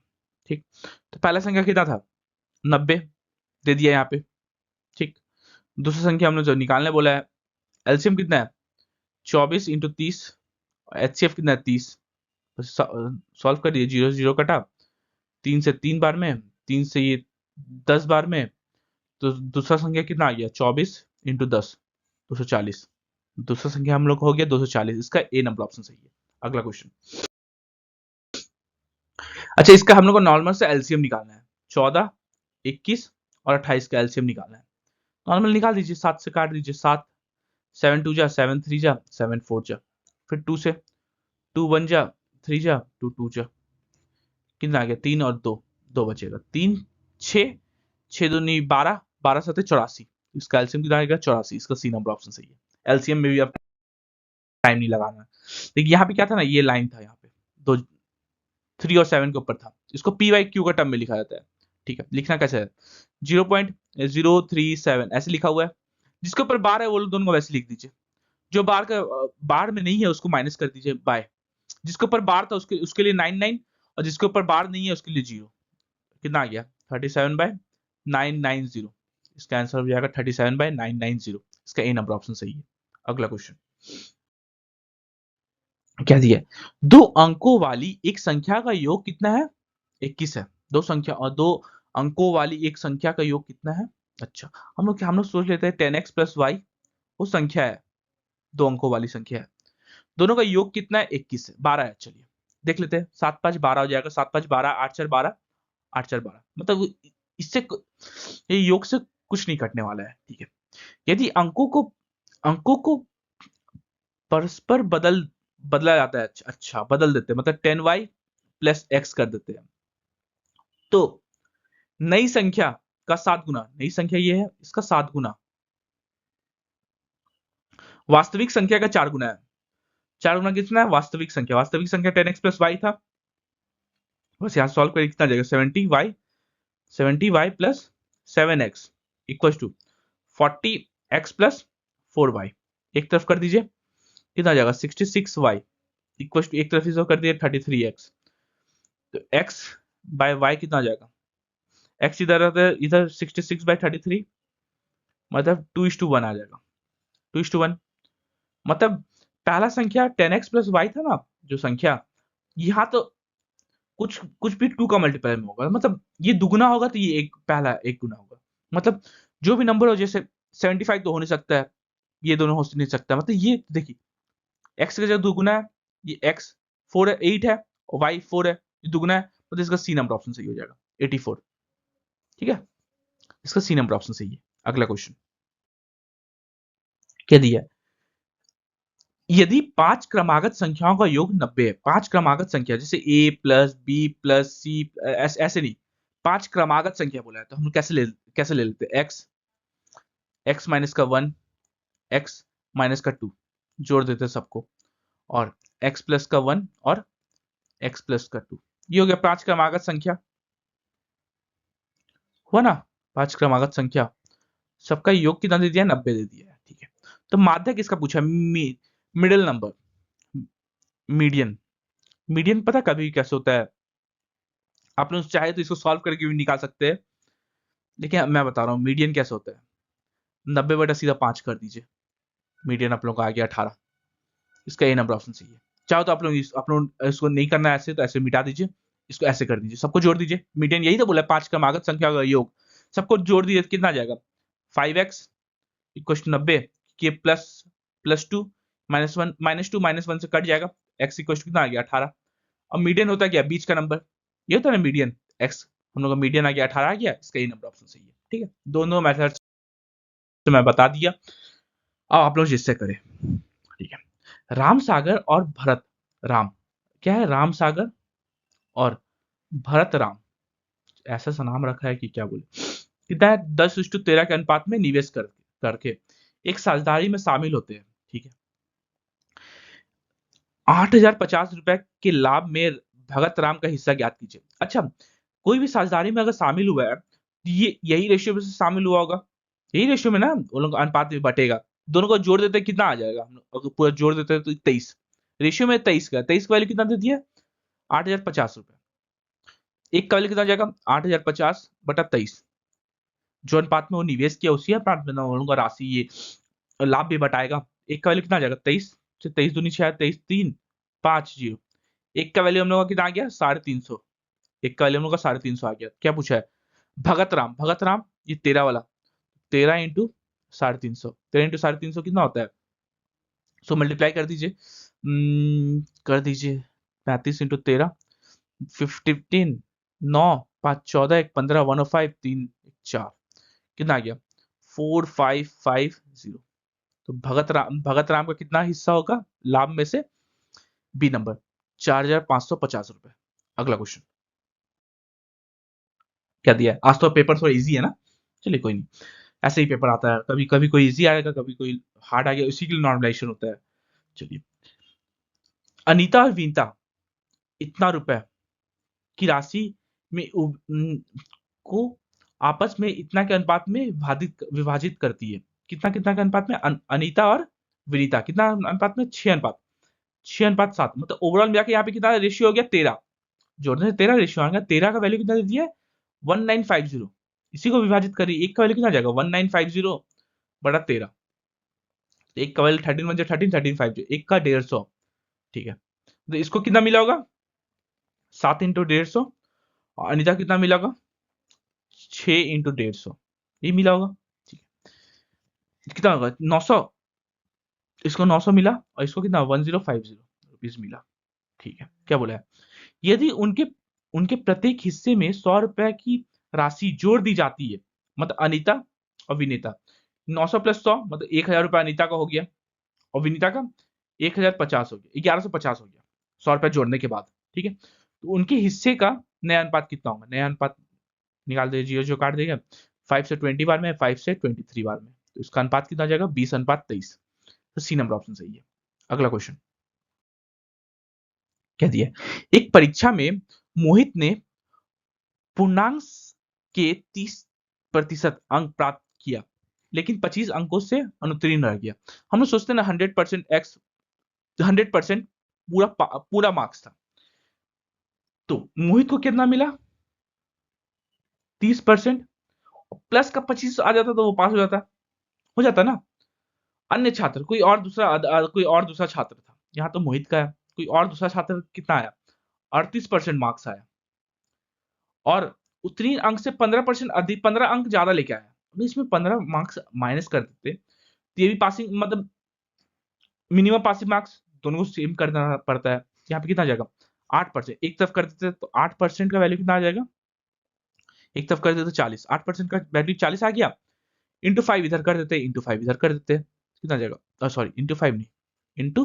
ठीक, तो पहला संख्या कितना था? 90 दे दिया यहाँ पे। ठीक, दूसरा संख्या हमने जो निकालने बोला है, एलसीएम कितना है? 24 इंटू 30, एचसीएफ कितना है? 30। सॉल्व कर दिए, 0 0 कटा, 3 से 3 बार में, 3 से ये 10 बार में, तो दूसरा संख्या कितना आ गया? 24 इंटू 10, 240। दूसरा संख्या हम लोग को हो गया 240। इसका ए नंबर ऑप्शन सही है। अगला क्वेश्चन, अच्छा, इसका हम लोग को नॉर्मल से एलसीएम निकालना है। 14, 21 और 28 का एलसीएम निकालना है। नॉर्मल निकाल दीजिए, 7 से काट दीजिए। 7 7 2 जा, 7 3 जा, 7 4 जा, फिर 2 से 2 1 जा, 3 जा, 2 2 जा, कितना आ गया? 3 और 2, 2 बचेगा। 3 6, 6 दूनी 12, 12 7 84। इसका एलसीएम कितना आएगा? 84। इसका सी नंबर ऑप्शन सही है। एलसीएम में भी आप टाइम नहीं लगाना है। देखिए यहाँ पे क्या था ना, ये लाइन था यहाँ पे, दो 3 और 7 के ऊपर था। इसको पी वाई क्यू का टर्म में लिखा जाता है। ठीक है, लिखना कैसे है? 0.037 ऐसे लिखा हुआ है। जिसके ऊपर बार है वो लोग दोनों को वैसे लिख दीजिए। जो बार का बार में नहीं है उसको माइनस कर दीजिए बाय। जिसके ऊपर बार था उसके लिए 99, और जिसके ऊपर बार नहीं है उसके लिए 0। कितना आ गया? 37/990। इसका आंसर हो जाएगा 37/990। इसका ए नंबर ऑप्शन सही है। अगला क्वेश्चन क्या दिया है? दो अंकों वाली एक संख्या का योग कितना है? 21 है। दो अंकों वाली एक संख्या का योग कितना है? अच्छा, हम लोग सोच लेते हैं 10x प्लस वाई वो संख्या है, दो अंकों वाली संख्या है। दोनों का योग कितना है? 21 है, 12 है। चलिए देख लेते हैं। 7 5 12 हो जाएगा। 7 5 12, 8 4 12, 8 4 12। मतलब ये योग से कुछ नहीं कटने वाला है। ठीक है, यदि अंकों को परस्पर बदला जाता है। अच्छा, बदल देते हैं, मतलब 10y प्लस x कर देते हैं, तो नई संख्या का 7 गुना, नई संख्या ये है, इसका 7 गुना वास्तविक संख्या का 4 गुना है। 4 गुना कितना है? वास्तविक संख्या 10x प्लस y था। बस यहां सॉल्व करें, कितना जाएगा? 70y plus 7x equal to 40x plus 4y। एक तरफ कर दीजिए, कितना जाएगा? 66y इक्वल टू, एक तरफ इसे कर दिए 33x। तो x बाय y कितना आ जाएगा? x इधर इधर 66/33, मतलब 2:1 आ जाएगा। 2:1 मतलब पहला संख्या 10x प्लस वाई था ना, जो संख्या, यहाँ तो कुछ कुछ भी 2 का मल्टीप्लाई में होगा। मतलब ये दुगुना होगा तो ये एक पहला एक गुना होगा। मतलब जो भी नंबर हो, जैसे 75 तो हो नहीं सकता है, ये दोनों हो नहीं सकता। मतलब ये देखिए, x का जगह दुगुना है, ये x 4 है, 8 है, और y 4 है, ये दुगना है, तो इसका सी नंबर ऑप्शन सही हो जाएगा 84। ठीक है, इसका सी नंबर ऑप्शन सही है। अगला क्वेश्चन क्या दिया है? यदि 5 क्रमागत संख्याओं का योग 90 है, 5 क्रमागत संख्या जैसे a प्लस बी प्लस सी, ऐसे नहीं, 5 क्रमागत संख्या बोला है, तो हम कैसे ले लेते हैं? x माइनस का 1, x माइनस का 2 जोड़ देते हैं सबको, और x प्लस का 1 और x प्लस का 2, ये हो गया 5 क्रमागत संख्या, हुआ ना? 5 क्रमागत संख्या, सबका योग कितना दे दिया? 90 दे दिया है। ठीक है, तो माध्य किसका पूछा? Middle number, median. मीडियन पता कभी कैसे होता है? आप लोग चाहे तो इसको सॉल्व करके भी निकाल सकते हैं, लेकिन मैं बता रहा हूँ मीडियन कैसे होता है। 90 बटा सीधा 5 कर दीजिए, मीडियन आप लोग का आ गया 18। इसका ए नंबर ऑप्शन सही है। चाहो तो आप लोग इसको नहीं करना है ऐसे, तो ऐसे मिटा दीजिए, इसको ऐसे कर दीजिए, सबको जोड़ दीजिए। मीडियन यही तो बोला, 5 क्रमागत संख्या का योग, सबको जोड़ दीजिए, कितना आ जाएगा? 5x इक्वल टू 90 के plus plus 2 minus 1, minus 2 minus 1 से कट जाएगा, x इक्वल टू कितना आ गया? 18। और मीडियन होता है क्या? बीच का नंबर, ये होता है ना मीडियन, x, हम लोग का मीडियन आ गया 18 आ गया, इसका ये नंबर ऑप्शन सही है। ठीक है, दोनों मेथड तो मैं बता दिया, अब आप लोग जिससे करें। ठीक है, राम सागर और भरत राम, क्या है? राम सागर और भरत राम, ऐसा सा नाम रखा है कि क्या बोले, कितना है? 10:13 के अनुपात में निवेश करके एक साझेदारी में शामिल होते हैं। ठीक है, 8,050 रुपए के लाभ में भगत राम का हिस्सा ज्ञात कीजिए। अच्छा, कोई भी साझेदारी में अगर शामिल हुआ है, तो ये यही रेशियो में से शामिल हुआ होगा, यही रेशियो में ना वो लोग अनुपात में बटेगा, दोनों को जोड़ देते कितना आ जाएगा? हम लोग अगर पूरा जोड़ देते हैं तो 23, रेशियो में 23 का, 23 का वैल्यू कितना दे दिया? 8,050 रुपए। एक का वैल्यू कितना हो जाएगा? 8,050 बटा 23, जो अनुपात में वो निवेश किया उसी अनुपात में ना वो लोग का राशि ये लाभ भी बटाएगा। एक का वैल्यू कितना आ जाएगा? 23 से 23 दूनी 6, 23 3 5 0। एक का वैल्यू हम लोग का कितना आ गया? 350। एक का वैल्यू हम लोग का 350 आ गया। क्या पूछा है? भगत राम ये 13 वाला, 13 इंटू 350, 13 इंटू 350 कितना होता है? सो मल्टीप्लाई कर दीजिए, कर दीजिए, 35 इंटू 13, 15, 9 5 14 1 15 105 3 4, कितना आ गया? 4550। तो भगत राम का कितना हिस्सा होगा लाभ में से? बी नंबर, 4,550 रुपए। अगला क्वेश्चन क्या दिया है? आज तो पेपर थोड़ा इजी है ना, चलिए कोई नहीं, ऐसे ही पेपर आता है, कभी कभी कोई इजी आएगा, कभी कोई हार्ड आ गया, उसी के लिए नॉर्मलाइजेशन होता है। चलिए, अनीता और वीनता इतना रुपए की राशि में को आपस में इतना के अनुपात में विभाजित करती है। कितना कितना के अनुपात में? अनीता और विनीता कितना अनुपात में? 6:7, मतलब ओवरऑल मिला के यहाँ पे कितना रेशियो हो गया? 13, जोड़ने से 13 रेशियो आएगा। 13 का वैल्यू कितना दे दिया है? 1950, इसी को विभाजित करिए, एक का वैल्यू कितना आ जाएगा? 1950 बटा 13, एक का वैल्यू 13 1 13 1350, एक का 150। ठीक है, तो इसको कितना मिला होगा? 7 इंटू 150, और अनिता कितना मिला होगा? 6 इंटू 150, ये मिला होगा। ठीक है, कितना होगा? 900, इसको 900 मिला, और इसको कितना? 1050 रुपीज मिला। ठीक है, क्या बोला है? यदि उनके उनके प्रत्येक हिस्से में 100 रुपए की राशि जोड़ दी जाती है, मतलब अनीता और विनीता, 900 प्लस 100 मतलब 1,000 रुपए अनीता का हो गया, और विनीता का 1,050 हो गया, 1,150 हो गया 100 रुपए जोड़ने के बाद। ठीक है, तो उनके हिस्से का नया अनुपात कितना होगा? नया अनुपात निकाल दीजिए, जो काट देगा 5 से 20 बार में, 5 से 23 बार में, तो इसका अनुपात कितना आ जाएगा? 20:23। तो सी नंबर ऑप्शन सही है। अगला क्वेश्चन क्या दिया है? एक परीक्षा में मोहित ने पूर्णांक के 30% अंक प्राप्त किया, लेकिन 25 अंकों से अनुत्तीर्ण रह गया। हम लोग सोचते हैं ना 100% एक्स, 100% पूरा मार्क्स था, तो मोहित को कितना मिला? 30%, प्लस का 25 आ जाता तो वो पास हो जाता ना। अन्य छात्र, कोई और दूसरा छात्र था, यहाँ तो मोहित का है, कोई और दूसरा छात्र कितना आया? 38% मार्क्स आया, और उत्तीर्ण अंक से 15% अधिक, 15 अंक ज्यादा लेके आया। अभी इसमें 15 मार्क्स माइनस कर देते तो ये भी पासिंग, मतलब मिनिमम पासिंग मार्क्स दोनों को सेम करना पड़ता है। यहाँ पे कितना आ जाएगा 8%। एक तरफ कर देते तो 8% का वैल्यू कितना आ जाएगा, एक तरफ कर देते तो 40, 8% का वैल्यू 40 आ गया, इंटू 5 इधर कर देते, इंटू 5 इधर कर देते, कितना आ जाएगा, सॉरी इंटू 5 नहीं, इंटू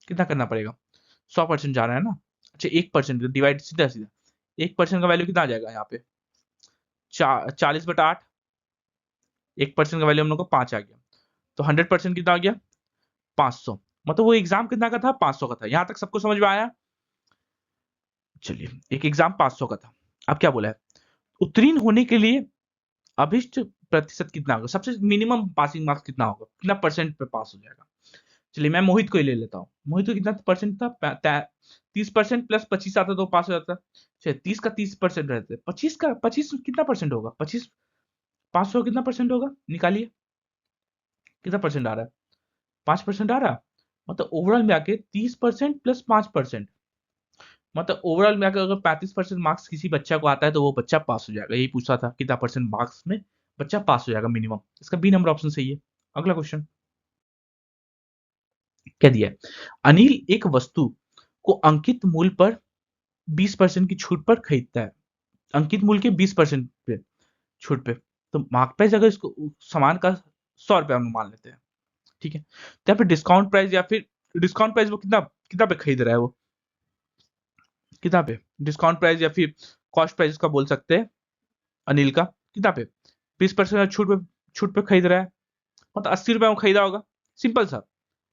कितना करना पड़ेगा, 100% जा रहा है ना। अच्छा 1% डिवाइड सीधा सीधा, 1% का वैल्यू कितना आ जाएगा यहाँ पे 40/8, 1% का वैल्यू हम लोग को 5 आ गया, तो 100% कितना आ गया 500। मतलब वो एग्जाम कितना का था 500 का था। यहां तक सबको समझ में आया। चलिए एक एग्जाम 500 का था। अब क्या बोला है, उत्तीर्ण होने के लिए अभिष्ट प्रतिशत कितना होगा, सबसे मिनिमम पासिंग मार्क्स कितना होगा, कितना परसेंट पे पास हो जाएगा। चलिए मैं मोहित को ही ले लेता हूँ। मोहित को कितना परसेंट था 30% प्लस 25 आता तो पास हो जाता। चलिए 30 का 30% रहते, 25 का 25 कितना परसेंट होगा, 25 500 कितना परसेंट होगा निकालिए, कितना परसेंट आ रहा है 5% आ रहा है। मतलब ओवरऑल में आके 30% प्लस 5%, मतलब ओवरऑल में अगर 35% मार्क्स किसी बच्चा को आता है तो वो बच्चा पास हो जाएगा। यही पूछा था कितना परसेंट मार्क्स में बच्चा पास हो जाएगा मिनिमम। इसका बी नंबर ऑप्शन सही है। अगला क्वेश्चन क्या दिया है, अनिल एक वस्तु को अंकित मूल्य पर 20% की छूट पर खरीदता है, अंकित मूल्य के 20% पे छूट पे, तो मार्क प्राइस अगर इसको सामान का 100 रुपया हम मान लेते हैं, ठीक है, तो यहाँ पे डिस्काउंट प्राइस या फिर डिस्काउंट प्राइस वो कितना कितना पे खरीद रहा है, वो कितना पे डिस्काउंट प्राइस या फिर कॉस्ट प्राइस उसका बोल सकते हैं अनिल का, कितना पे 20% छूट पे खरीद रहा है, मतलब 80 रुपए में खरीदा होगा, सिंपल सा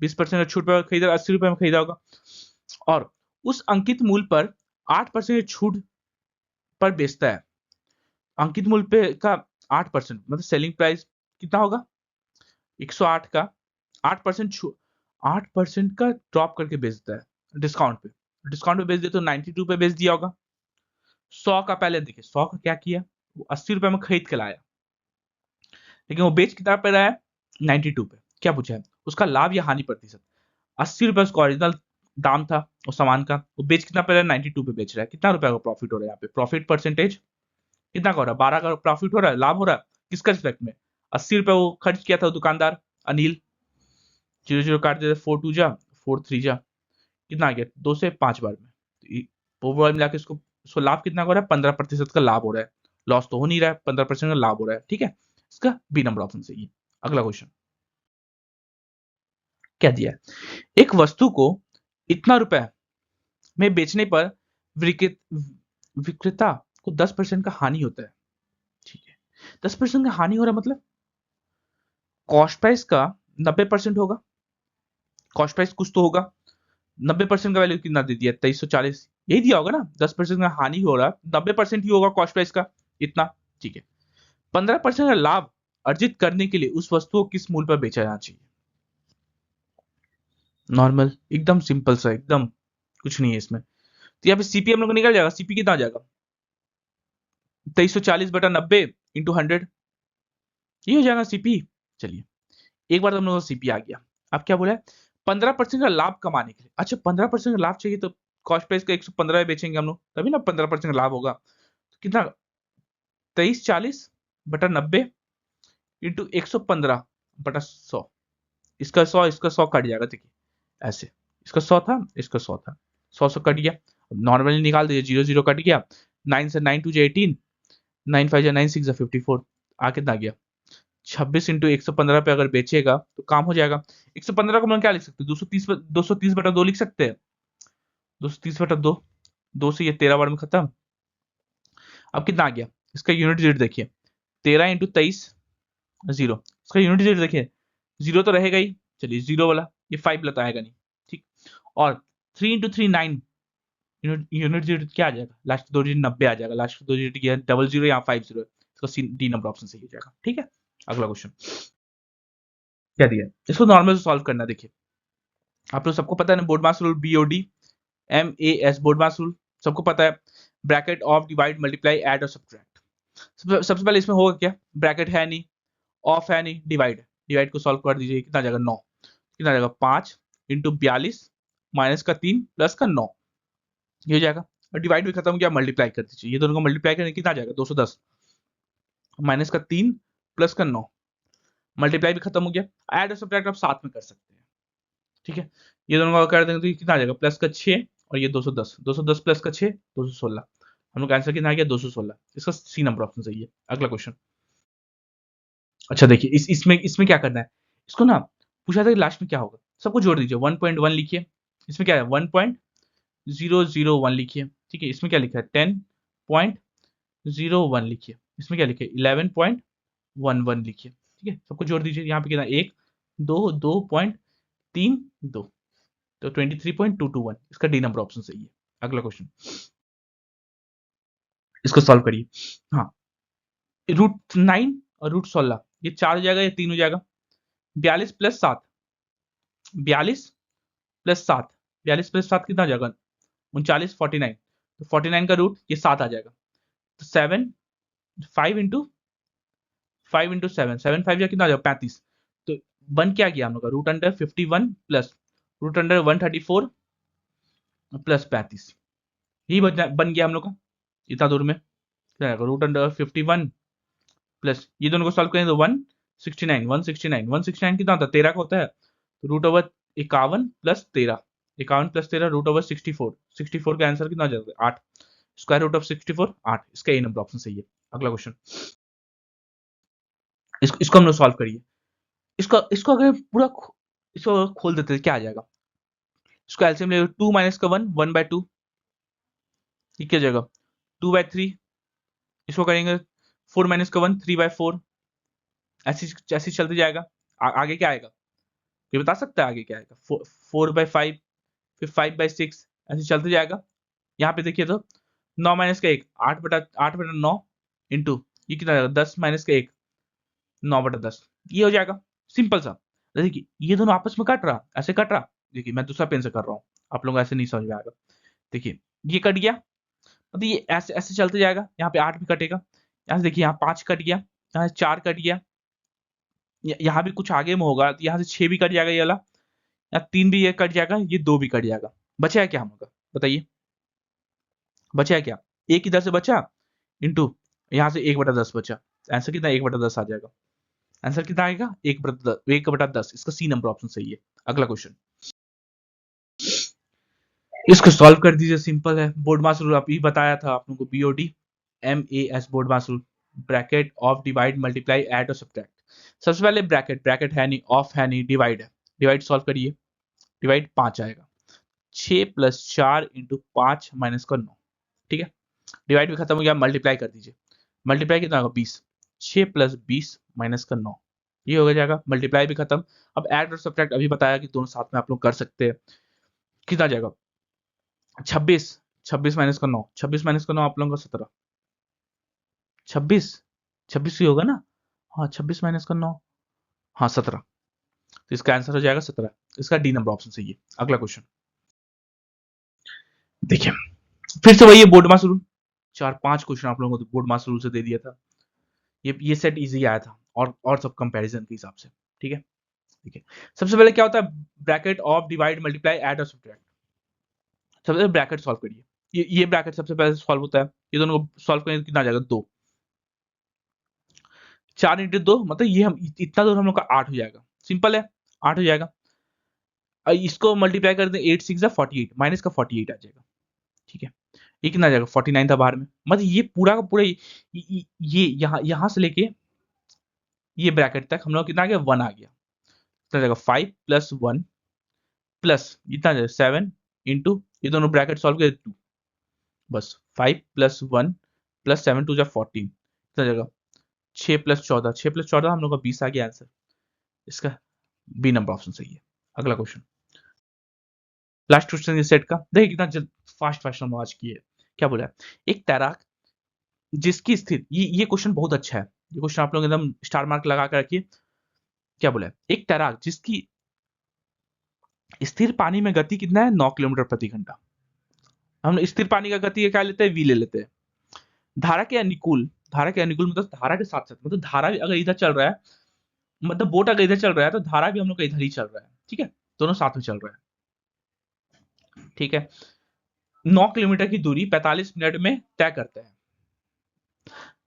20% छूट पे खरीदा, 80 रुपए में खरीदा होगा। और उस अंकित मूल्य पर 8% छूट पर बेचता है, अंकित मूल्य पे का 8% मतलब सेलिंग प्राइस कितना होगा 108 का 8% 8% का ड्रॉप करके बेचता है डिस्काउंट पे, डिस्काउंट पे बेच दिया तो 92 पे बेच दिया होगा। 100 का पहले देखिए 100 का क्या किया, वो 80 रुपए में खरीद के लाया, लेकिन वो बेच कितना पे रहा है 92 पे। क्या पूछा है उसका लाभ या हानि प्रतिशत, 80 रुपए उसका ओरिजिनल दाम था उस सामान का, वो बेच कितना पे रहा है 92 पे बेच रहा है, कितना रुपया का प्रॉफिट हो रहा है यहाँ पे, प्रॉफिट परसेंटेज कितना का हो रहा है 12 का प्रॉफिट हो रहा है, लाभ हो रहा है किसका रिस्पेक्ट में, 80 रुपए वो खर्च किया था दुकानदार अनिल, 0 0 काट देते 4 2 जा 4 3 जा, कितना आ गया 2 से 5 बार में, ओवरऑल मिला के उसको लाभ कितना हो रहा है 15% का लाभ हो रहा है, लॉस तो हो नहीं रहा है, 15% का लाभ हो रहा है, ठीक है, इसका बी नंबर ऑप्शन सही है। अगला क्वेश्चन क्या दिया है, एक वस्तु को इतना रुपए में बेचने पर विक्रेता को 10% का हानि होता है, ठीक है, 10% का हानि हो रहा है, मतलब कॉस्ट प्राइस का 90% होगा, कॉस्ट प्राइस कुछ तो होगा, 90% का वैल्यू कितना दे दिया 2340, यही दिया होगा ना, 10% का हानि हो रहा, 90% ही होगा कॉस्ट प्राइस का इतना, ठीक है, 15% का लाभ अर्जित करने के लिए उस वस्तु को किस मूल्य पर बेचा जाना चाहिए, नॉर्मल एकदम सिंपल सा, एकदम कुछ नहीं है इसमें। तो यहाँ पे सीपी हम लोग को निकल जाएगा, सीपी कितना आ जाएगा 2340/90 इंटू 100, ये हो जाएगा सीपी। चलिए एक बार तो हम लोग का सीपी आ गया। अब क्या बोला है 15% का लाभ कमाने के लिए, अच्छा 15% का लाभ चाहिए तो कॉस्ट प्राइस का 115 बेचेंगे हम लोग तभी ना 15% का लाभ होगा, तो कितना 2340/90 इंटू 115/100, इसका 100 कट जाएगा, देखिए ऐसे, इसका 100 था इसका 100 था, 100 कट गया, नॉर्मली निकाल दीजिए 0 0 कट गया, 9 से 9 2 18, 9 5 9 6 54, आ कितना गया 26 इंटू 115 पे अगर बेचेगा तो काम हो जाएगा। 115 को हम क्या लिख सकते हैं 230/2 लिख सकते हैं, 230/2, 2 से ये 13 बार में खत्म। अब कितना आ गया इसका यूनिट डिजिट देखिए 13 इंटू 23 0, इसका यूनिट डिजिट देखिए 0 तो रहेगा ही, चलिए 0 वाला ये 5 वाला तो आएगा नहीं, ठीक, और 3 इंटू 3 9, यूनिट डिजिट क्या आ जाएगा लास्ट दो डिजिट 90 आ जाएगा, लास्ट दो डिजिट क्या 00 या 50 है, इसका डी नंबर ऑप्शन सही हो जाएगा, ठीक है। अगला क्वेश्चन क्या दिया है? इसको नॉर्मल से सॉल्व करना, देखिए आप लोग सबको पता है ना बोर्ड मास रूल, BOD MAS बोर्ड मास रूल सबको पता है, bracket of divide multiply add और सब्ट्रैक्ट। सबसे पहले इसमें होगा क्या, ब्रैकेट है नहीं, ऑफ है नहीं, डिवाइड, डिवाइड को सॉल्व कर दीजिए, कितना आ जाएगा 9, कितना आ जाएगा 5 इंटू 42 माइनस का 3 प्लस का 9, ये हो जाएगा, और डिवाइड भी खत्म हो गया, मल्टीप्लाई कर दीजिए, ये दोनों को मल्टीप्लाई करने कितना आ जाएगा 210 माइनस का 3 प्लस का 9, मल्टीप्लाई भी खत्म हो गया, ऐड और सब्ट्रैक्ट आप साथ में कर सकते हैं, ठीक है, ये दोनों का कर देंगे तो कितना आ जाएगा प्लस का 6 और ये 210, 210 प्लस का 6, 216। हम लोग आंसर कितना आ गया 216। इसका सी नंबर ऑप्शन सही है। अगला क्वेश्चन। अच्छा देखिए इसमें इसमें क्या करना है, इसको ना पूछा था कि लास्ट में क्या होगा, सबको जोड़ दीजिए। 1.1 लिखिए, इसमें क्या है 1.001 लिखिए, ठीक है। इसमें क्या लिखा है 10.01 लिखिए, इसमें क्या लिखे 11.11 लिखिए, ठीक है। सबको जोड़ दीजिए, यहाँ पे कितना 1 2 2.32, तो 23.221 इसका डी नंबर ऑप्शन सही है। अगला क्वेश्चन, इसको सॉल्व करिए। हाँ, √9 और √16 ये 4 हो जाएगा, ये 3 हो जाएगा। 42 प्लस 7, 42 प्लस 7, 42 प्लस 7 कितना हो जाएगा 39, 49। तो 49 का रूट ये 7 आ जाएगा। तो 7 5 इंटू 7, 7 5 या कितना आ जाएगा 35। तो बन क्या गया हम लोग का √51 प्लस √134 प्लस 35, यही बन गया हम लोग का इतना दूर में। क्या आएगा √51 प्लस ये दोनों को सॉल्व करें तो 169, 169, 169 कितना होता है 13 का होता है। तो √51 प्लस 13, 51 प्लस 13 √64, 64 का आंसर कितना हो जाता है 8। स्क्वायर रूट ऑफ 64 8, इसका ए नंबर ऑप्शन सही है। अगला क्वेश्चन, इसको हम लोग सॉल्व करिए। इसको इसको अगर पूरा इसको खोल देते हैं क्या आ जाएगा, इसको एलसीएम ले 2 माइनस का 1, 1/2, ये क्या जाएगा 2/3। इसको करेंगे 4 माइनस का 1, 3/4, ऐसे ऐसे चलते जाएगा। आगे क्या आएगा ये बता सकता है आगे क्या आएगा 4/5, फिर 5/6, ऐसे चलते जाएगा। यहाँ पे देखिए तो 9 माइनस का 1, 8/9 इंटू ये कितना आएगा 10 माइनस का 1, 9/10, ये हो जाएगा सिंपल सा। देखिए ये दोनों आपस में कट रहा, ऐसे कट रहा। देखिए मैं दूसरा पेन से कर रहा हूँ, आप लोग ऐसे नहीं समझ में आएगा। देखिए ये कट गया, मतलब ये ऐसे ऐसे चलते जाएगा। यहाँ पे 8 भी कटेगा, यहाँ से देखिए यहाँ 5 कट गया, यहाँ से 4 कट गया, यहाँ भी कुछ आगे में होगा तो यहाँ से 6 भी कट जाएगा ये वाला, यहाँ 3 भी ये कट जाएगा, ये 2 भी कट जाएगा। बचा है क्या हम लोग का बताइए, बचा है क्या, एक इधर से बचा इंटू यहाँ से 1/10 बचा। आंसर कितना 1/10 आ जाएगा। आंसर कितना आएगा 1/10, इसका सी नंबर ऑप्शन सही है। अगला क्वेश्चन, इसको सॉल्व कर दीजिए, सिंपल है। बोर्ड मास रूल अभी बताया था आप लोगों को, BOD MAS board mass rule, bracket of divide multiply add और सब्ट्रैक्ट। सबसे पहले ब्रैकेट, ब्रैकेट है नहीं, ऑफ है नहीं, डिवाइड है। डिवाइड सॉल्व करिए, डिवाइड 5 आएगा, 6 प्लस 4 इंटू 5 माइनस का 9, ठीक है। डिवाइड भी खत्म हो गया, मल्टीप्लाई कर दीजिए। मल्टीप्लाई कितना होगा 20, 6 प्लस 20 माइनस का 9, ये हो जाएगा। मल्टीप्लाई भी खत्म। अब ऐड और सब्ट्रैक्ट अभी बताया कि दोनों साथ में आप लोग कर सकते हैं। कितना आ जाएगा 26, 26 माइनस का 9, 26 माइनस का 9 आप लोगों का 17, 26, 26 ही होगा ना। हाँ 26 माइनस का 9, हाँ 17, तो इसका आंसर हो जाएगा 17। इसका डी नंबर ऑप्शन सही है। अगला क्वेश्चन देखिए, फिर से वही बोर्ड मास रूल, 4-5 क्वेश्चन आप लोगों को बोर्ड मास रूल से दे दिया था। ये सेट इजी आया था, और सब कंपैरिजन के हिसाब से, ठीक है। ठीक है, सबसे पहले क्या होता है bracket of divide multiply add और सब्ट्रैक्ट। सबसे पहले ब्रैकेट सॉल्व करिए, ये ब्रैकेट सबसे पहले सॉल्व होता है। ये दोनों को सॉल्व करेंगे कितना आ जाएगा 2, 4 इंटू 2 मतलब ये हम इतना दूर हम लोग का 8 हो जाएगा, सिंपल है 8 हो जाएगा। इसको मल्टीप्लाई कर दें 8 6 48, माइनस का 48 आ जाएगा, ठीक है। ये कितना आ जाएगा 49 था बाहर में, मतलब ये पूरा का पूरा ये यहाँ से लेके ये ब्रैकेट तक हम लोग कितना आ गया 1 आ गया। कितना जाएगा 5 प्लस 1 प्लस इतना जाएगा 7 इंटू ये दोनों ब्रैकेट सॉल्व किया 2, बस 5 प्लस 1 प्लस 7 2 जा 14, कितना जाएगा 6 प्लस 14, 6 प्लस 14 हम लोग का 20 आ गया आंसर। इसका बी नंबर ऑप्शन सही है। अगला क्वेश्चन, लास्ट क्वेश्चन इस सेट का, देखिए कितना जल्द फास्ट फास्ट हम आज किए। क्या बोला है, एक तैराक जिसकी स्थिति, ये क्वेश्चन बहुत अच्छा है, ये क्वेश्चन आप लोग एकदम स्टार मार्क लगा कर रखिए। क्या बोला है, एक तैराक जिसकी स्थिर पानी में गति कितना है 9 किलोमीटर प्रति घंटा। हम स्थिर पानी का गति का क्या लेते हैं, v ले लेते हैं। धारा के अनुकूल, धारा के अनुकूल मतलब धारा के साथ साथ, मतलब धारा अगर इधर चल रहा है, मतलब बोट अगर इधर चल रहा है तो धारा भी हम लोग का इधर ही चल रहा है, ठीक है, दोनों साथ में चल रहा है, ठीक है। 9 किलोमीटर की दूरी 45 मिनट में तय करते हैं।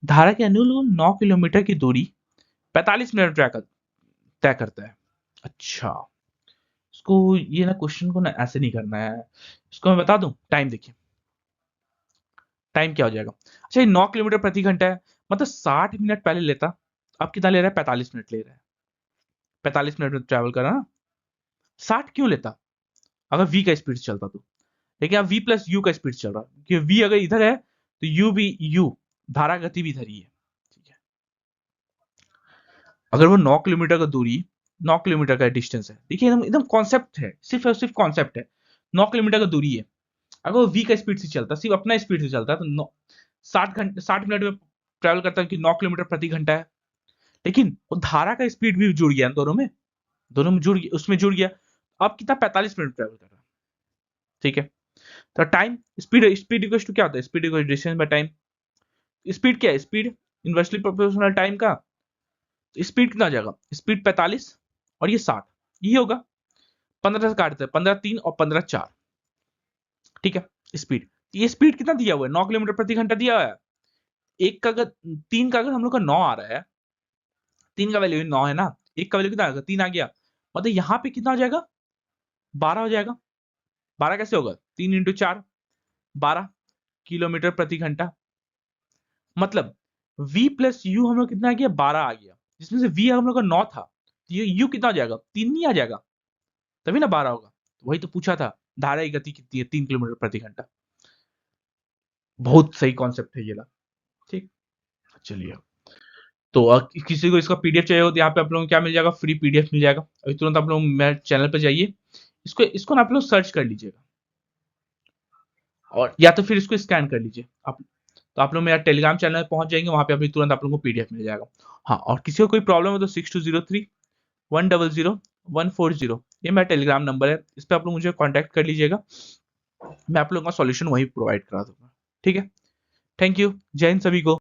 धारा के अनुकूल 9 किलोमीटर की दूरी 45 मिनट तय करता है। अच्छा, इसको ये ना क्वेश्चन को ना ऐसे नहीं करना है, इसको मैं बता दूं। टाइम देखिए, टाइम क्या हो जाएगा। अच्छा, ये 9 किलोमीटर प्रति घंटा है, मतलब 60 मिनट पहले लेता, अब कितना ले रहा है, 45 मिनट ले रहा है। 45 मिनट में ट्रैवल करा ना, 60 क्यों लेता अगर v का स्पीड चलता तो। लेकिन अब v प्लस यू का स्पीड चल रहा है, क्योंकि v अगर इधर है तो u भी u, धारा गति भी इधर ही है। ठीक है, अगर वो 9 किलोमीटर का दूरी, 9 किलोमीटर का डिस्टेंस है, देखिए एकदम एकदम कॉन्सेप्ट है, सिर्फ और सिर्फ कॉन्सेप्ट है। 9 किलोमीटर का दूरी है, अगर वो v का स्पीड से चलता, सिर्फ अपना स्पीड से चलता, तो 60 मिनट में ट्रैवल करता है, कि 9 किलोमीटर प्रति घंटा है। लेकिन वो धारा का स्पीड भी जुड़ गया दोनों में, दोनों में जुड़ गया, उसमें जुड़ गया। अब कितना, 45 मिनट ट्रैवल कर रहा है। ठीक है, तो time, speed speed equal to क्या होता है, speed equal distance by time. Speed क्या है, स्पीड इनवर्सली प्रोपोर्शनल टाइम का। स्पीड कितना आ जाएगा, स्पीड 45 और ये 60, ये होगा 15 से काटते हैं, 15 3 और 15 4। ठीक है, स्पीड, ये स्पीड कितना दिया हुआ है, 9 किलोमीटर प्रति घंटा दिया हुआ है। एक का अगर, तीन का अगर हम लोग का 9 आ रहा है, तीन का वैल्यू 9 है ना, एक का वैल्यू कितना आएगा, 3 आ गया, मतलब यहाँ पे कितना आ जाएगा, 12 हो जाएगा। 12 कैसे होगा, 3 इंटू 4, 12 किलोमीटर प्रति घंटा। मतलब v प्लस यू हम लोग कितना आ गया, 12 आ गया, जिसमें से v हम लोग का 9 था, ये u कितना आ जाएगा, 3 नहीं आ जाएगा, तभी ना 12 होगा। तो वही तो पूछा था, धारा की गति कितनी है, 3 किलोमीटर प्रति घंटा। बहुत सही कॉन्सेप्ट है ये ला। ठीक, चलिए। तो किसी को इसका पीडीएफ चाहिए हो तो यहाँ पे आप लोगों को क्या मिल जाएगा, फ्री पीडीएफ मिल जाएगा। अभी तुरंत आप लोग मेरे चैनल पे जाइए, इसको इसको ना आप लोग सर्च कर लीजिएगा, और या तो फिर इसको स्कैन कर लीजिए आप। तो आप लोग मेरा टेलीग्राम चैनल पहुंच जाएंगे, वहां पे अभी तुरंत आप लोगों को पीडीएफ मिल जाएगा। हाँ, और किसी को कोई प्रॉब्लम हो तो 6203 100 140, ये मेरा टेलीग्राम नंबर है, इस पर आप लोग मुझे कॉन्टैक्ट कर लीजिएगा, मैं आप लोगों का सॉल्यूशन वही प्रोवाइड करा दूंगा। ठीक है, थैंक यू, जय हिंद सभी को।